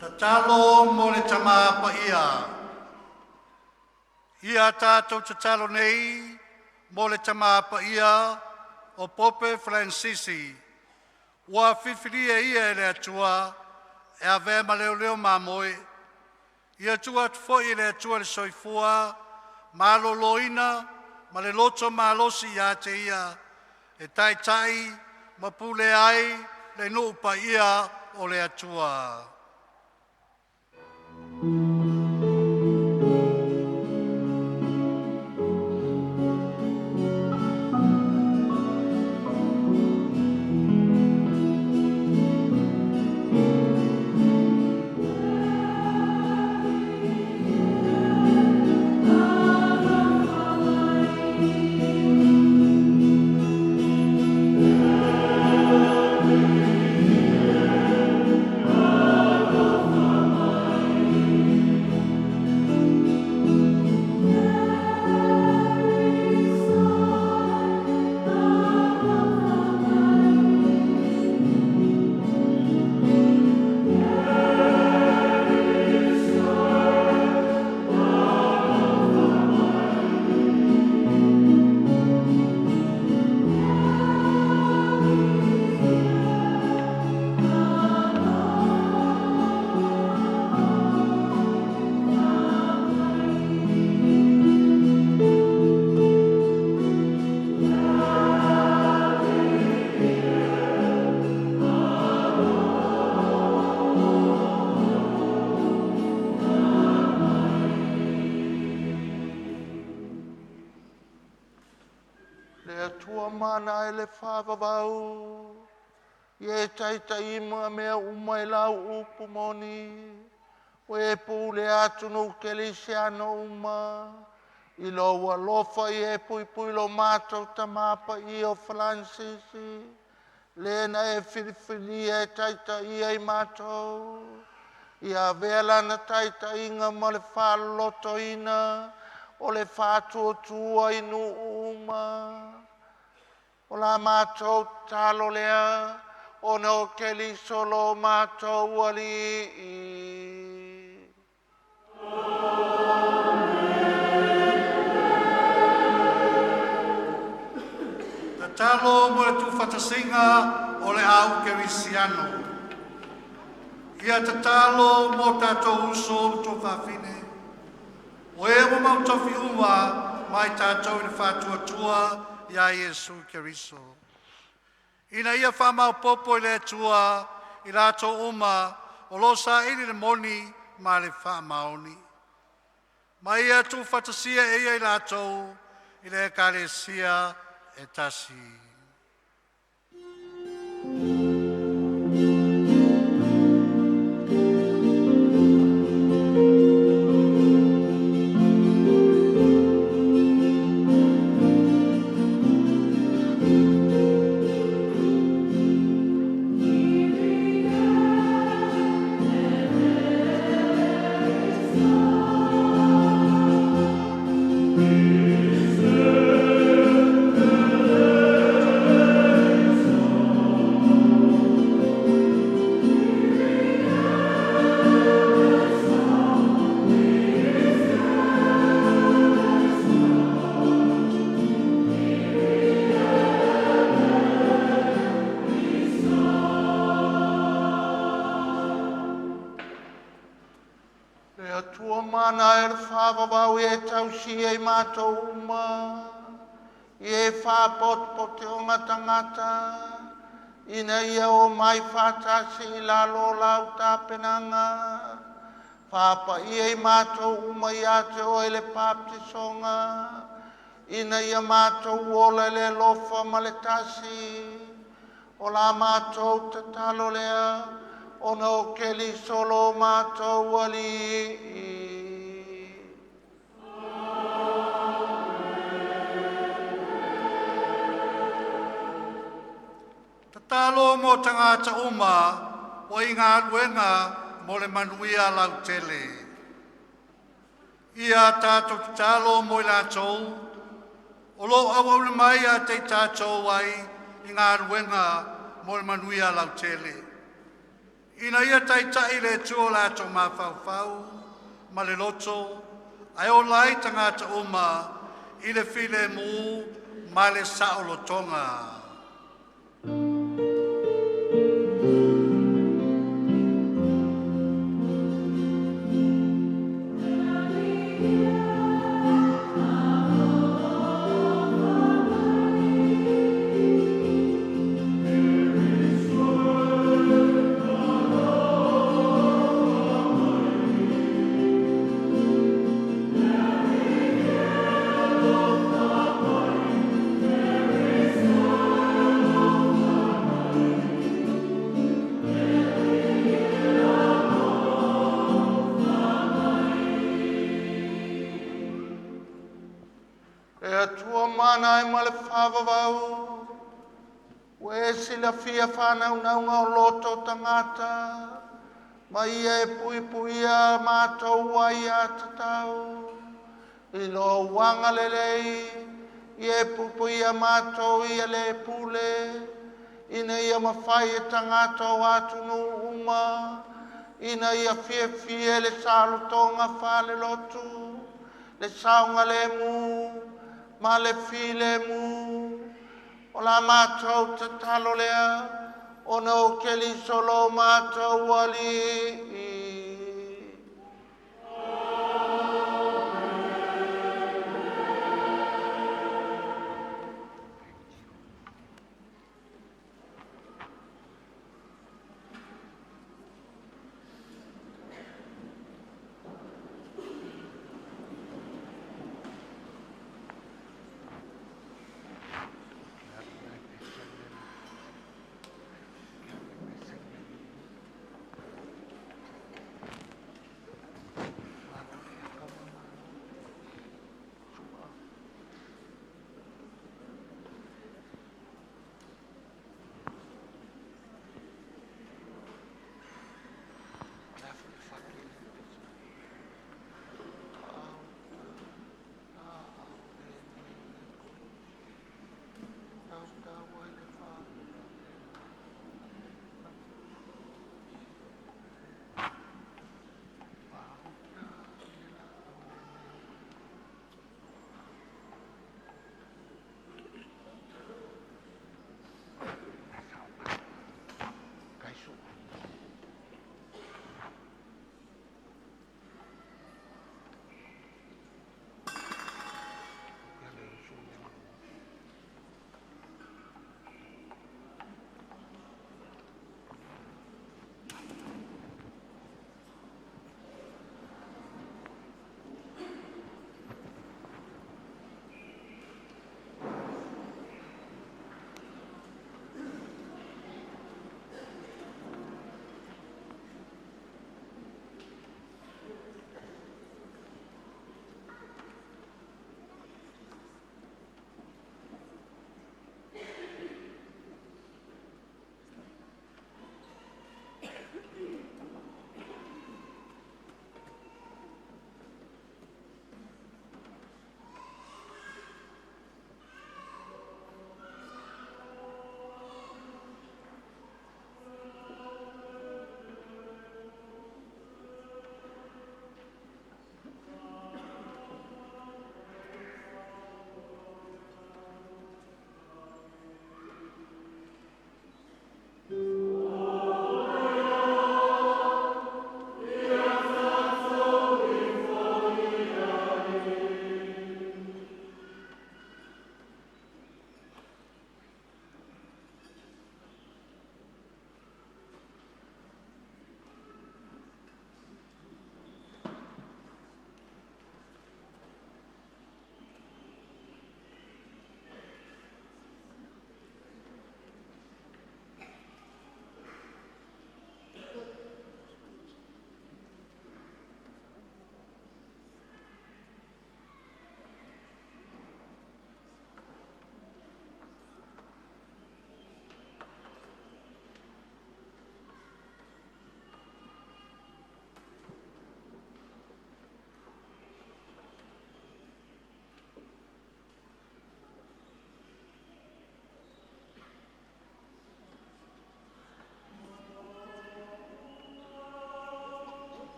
Ta talo mo le tama pa ia. Ia tātou ta talo nei, mo le tama pa ia, o Pope Francisi. Ua whiwhiria ia e le atua, e a vea ma leo leo mamoe. Ia tua foi le atua le soifua, ma lo loina, ma le loto ma losi ia te ia, e tai tai, ma pule ai, le nuupa ia o le atua. Le atua mana e le whawawau. Ie taita ima mea umai lau upu moni. O e pule atu no kelisiano uma. I lo walofa i e pui pui lo mātou tamapa i o Francisi. Lena e whiriwhiri e taita i e mātou. Ia vela na taita inga ma le whaloto ina. O le whātua tua inu uma. O la mātou talo lea. O no keli solo mātou wali. Talo mo le tūwhatasinga o le au kerisiano. Ia te talo mo tātou uso tō whawhine. O e mo mau tofi uma mai tātou i whātua tua ia Iesu Keriso. Ina ia whamau popo i le tua i rato uma o losa ili le moni ma le whamaoni. Ma ia tūwhatasia e ia i ratou i le kalesia e tasi. Whawawau e tausi e mātou uma, i e whāpotpote o ngatangata, ina ia o mai whātasi i lalo lau tāpenanga, whāpa i e mātou uma i ate o ele pāptisonga, ina ia mātou ola le lofa ma le tasi, o la mātou te talo lea, o no keli solo mātou wali. Talo mo tangata uma o inga luenga mo le manuia lau tele. Ia tātou talo mo i lātou, o lo awau le mai a te tātou ai inga luenga mo le manuia lau tele. Ina ia taitai le tuo lātou ma whau ma le loto, ai o lai tangata uma i le file mu ma le saolotonga. Whawawau, we sila fia whanau naunga o loto tangata, ma ia e pui puia mātou ai a tatau, i lo wanga lelei, i e pui puia mātou ia le pule, ina ia mawhai e tangata o atunu uma, ina ia fia fia le salotonga whale lotu, le saunga le mu, ma le file mu, o la mātou te talo lea, o no keli solo mātou wali.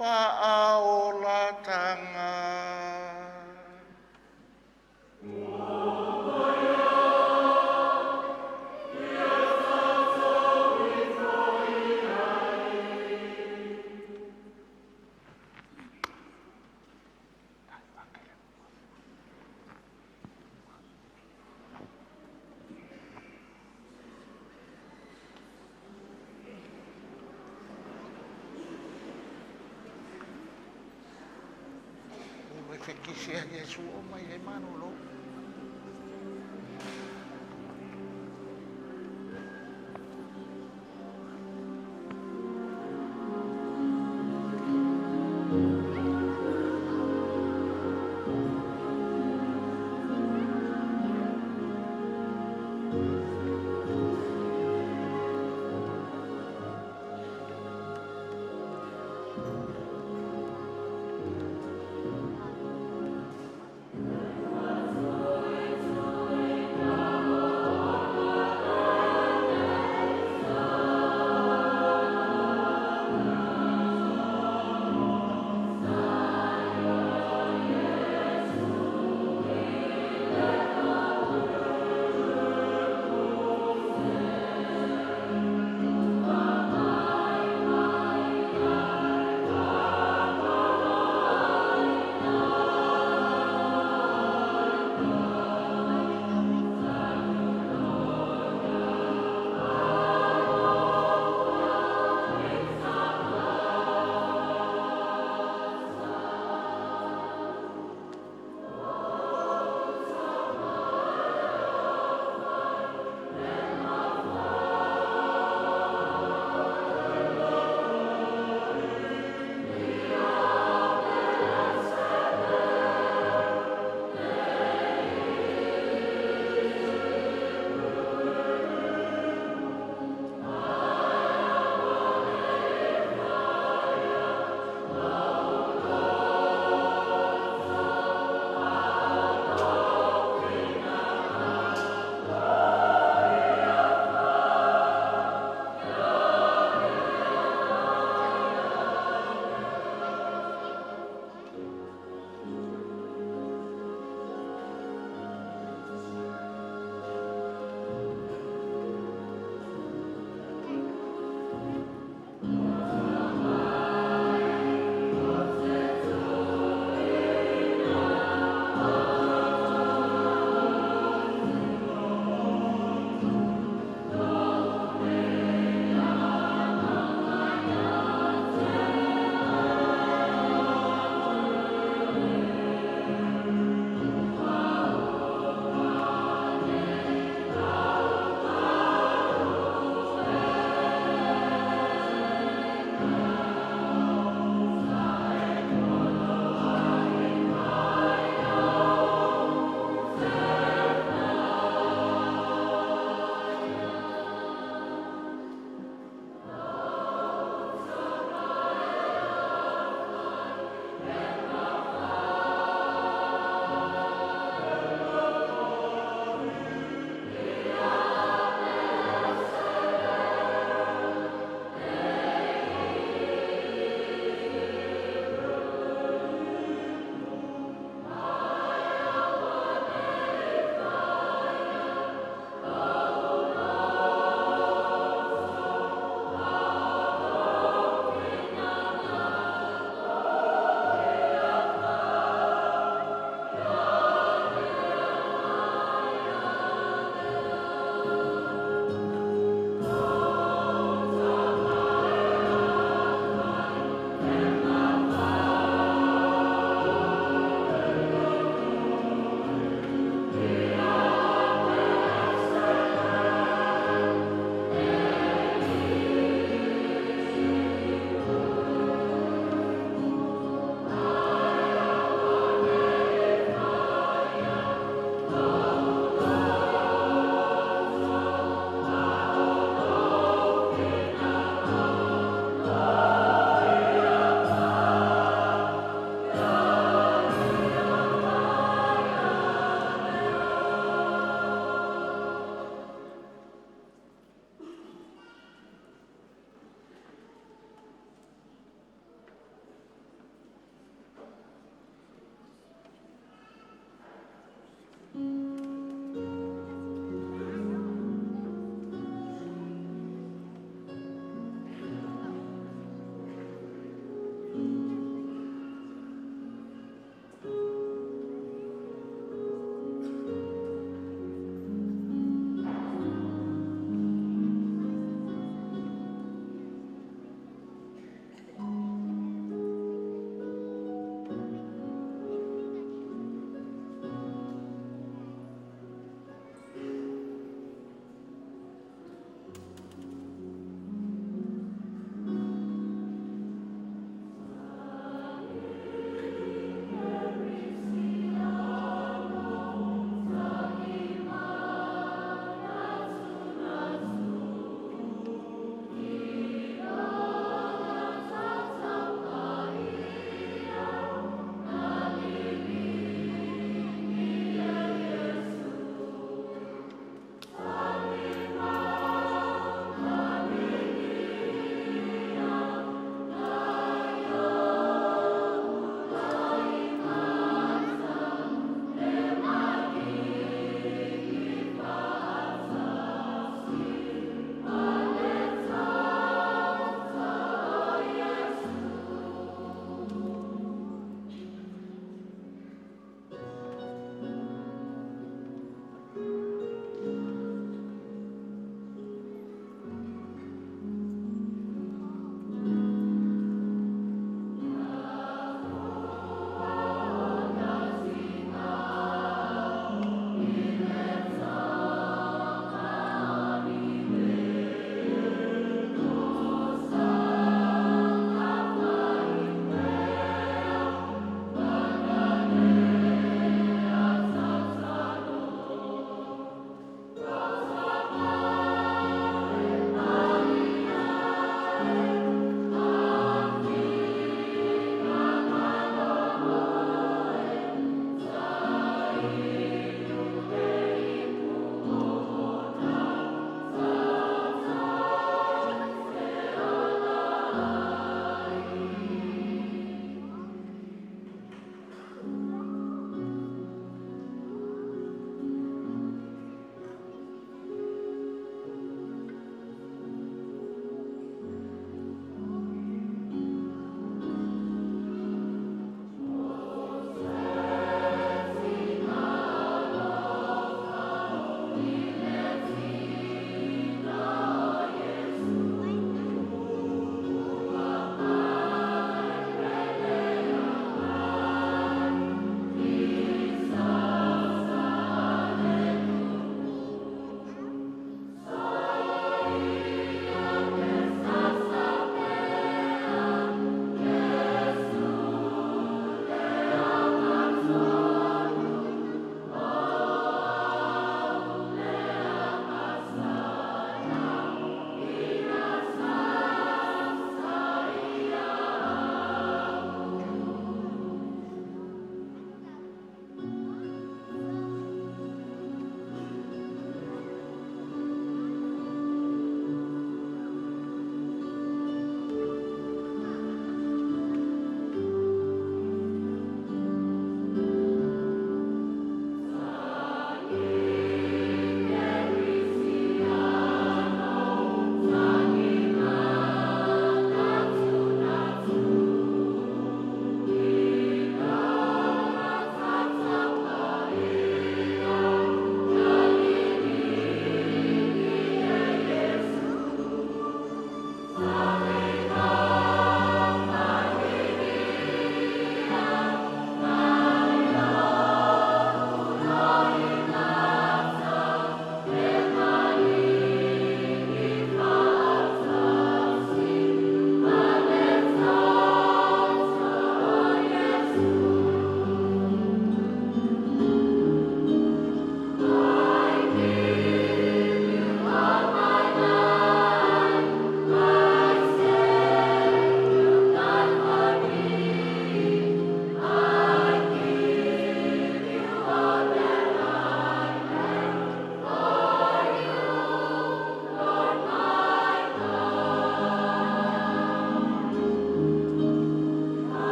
Paaolatanga. Kisia Yesu o mai e manolo.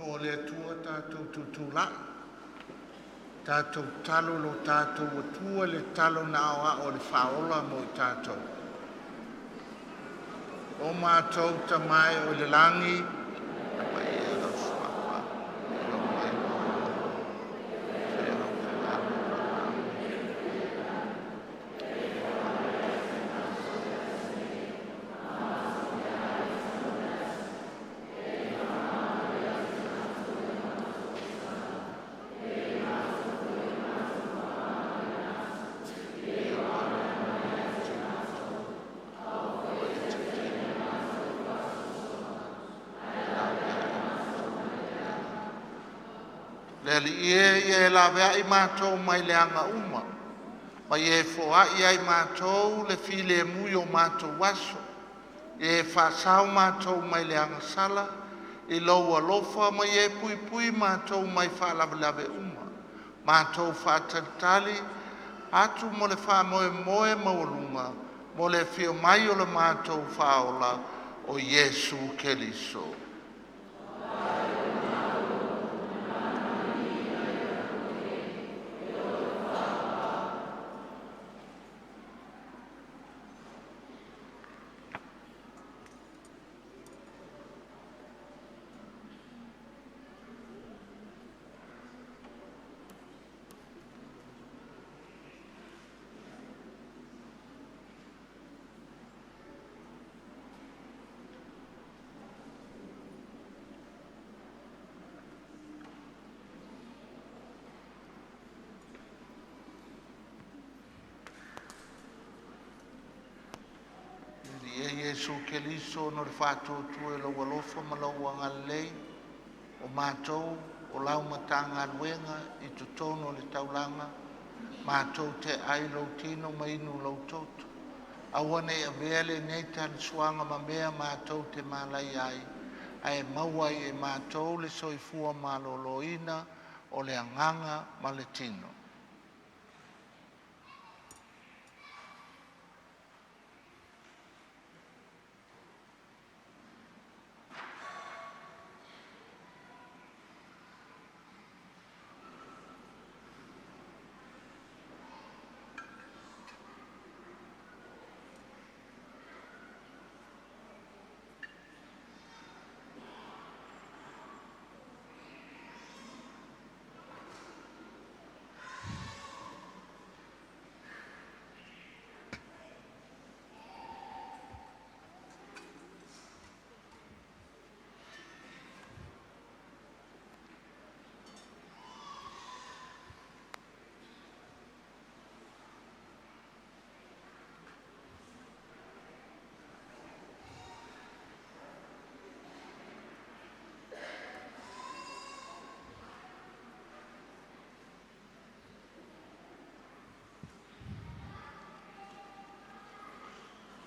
o le tua tātou tutula. Tātou talo lo tātou atua le talo na awa o le whaola mo i tātou. O mātou tamai o le langi, mai e lo swapa, e lo mai lo, e lo te lalo. Le li e la vea i mātou mai le anga uma. Mai e foa i ai mātou le file e mui o mātou waso. E whasau mātou mai le anga sala. I loua lofa mai e pui pui mātou mai whalavelave uma. Mātou whātalitali atu mo le wha moe moe maulunga. Mo le fio mai o le mātou whaola o Yesu Keliso. Yesu Keliso no le whātua tue lo walofa ma lo wangalei o mātou o lau matanga luenga i tutono le taulanga mātou te ai lo tino ma inu lo toto awane a vele nei tan suanga ma mea mātou te malai ai ai mauai e mātou le soifua ma lo loina o le anganga ma le tino.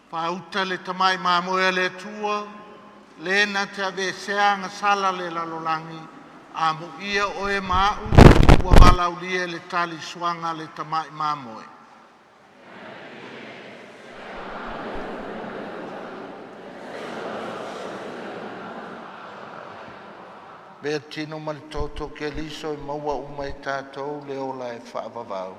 Pauta le tamai mamoe le tua, le na te ave seanga sala le lalolangi, a mu ia o e mau, ua walau lie le tali suanga le tamai mamoe. Bea tino mal toto ke liso e maua umai tātou le ola e whaavavau.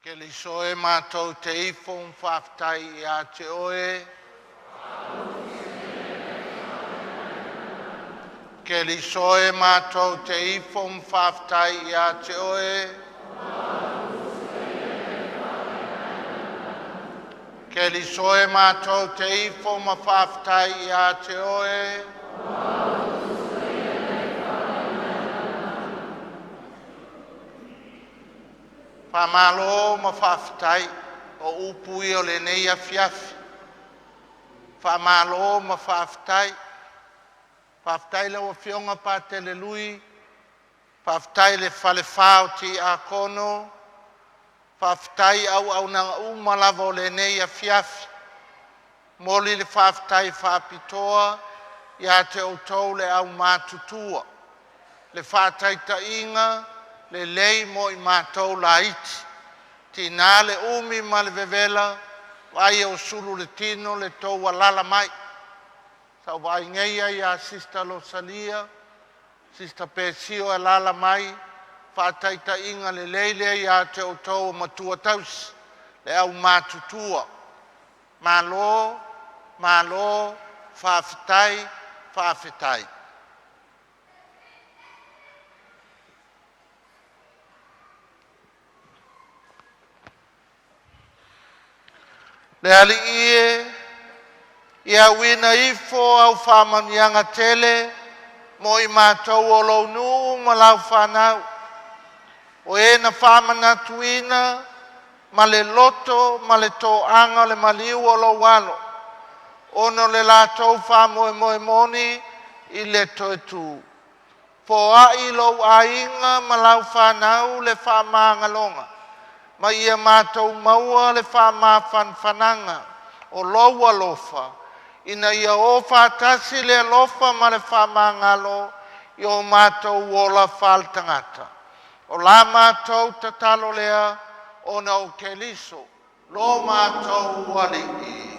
Ke li soe mātou te ifo mwhaftai I a te oe. Ke li soe mātou te ifo mwhaftai I a te oe. Ke li soe mātou te ifo mwhaftai I a te oe. Whamalo mawhaftai o upui o le nei a fiafi. Whamalo mawhaftai. Whaftai le o fionga pa te le lui. Whaftai le whale whao ti a kono. Whaftai au nanga umalavo le nei a fiafi. Moli le whaftai whapitoa. Ia te outou le au mātutua. Le whātai ta inga. Le lei mo I mātou la iti. Tina le umi ma le vevela, vai o suru le tino le tau alala mai. Sau vai ngeia ia Sista Losalia, Sista Pesio alala mai, whātaita inga le leile ia te o tau matua tausi, le au mātutua. Malo, whawhitai. Le ali ia wina ifo au whamanianga tele, mo I mātou o lau nuu ma lau whanau. O na whamana tuina, ma le loto, ma le tō anga le maliu o lau walo. Ono le lātou whamoe moni I le toe tū. Po ai lau ainga ma lau whanau le whamangalonga. Ma ia mātou maua le whananga o loa lofa. Ina ia o whātasi le lofa ma le whamangalo I o mātou ola whaltangata. O la mātou tatalo lea o nau keliso. Lo mātou wali I.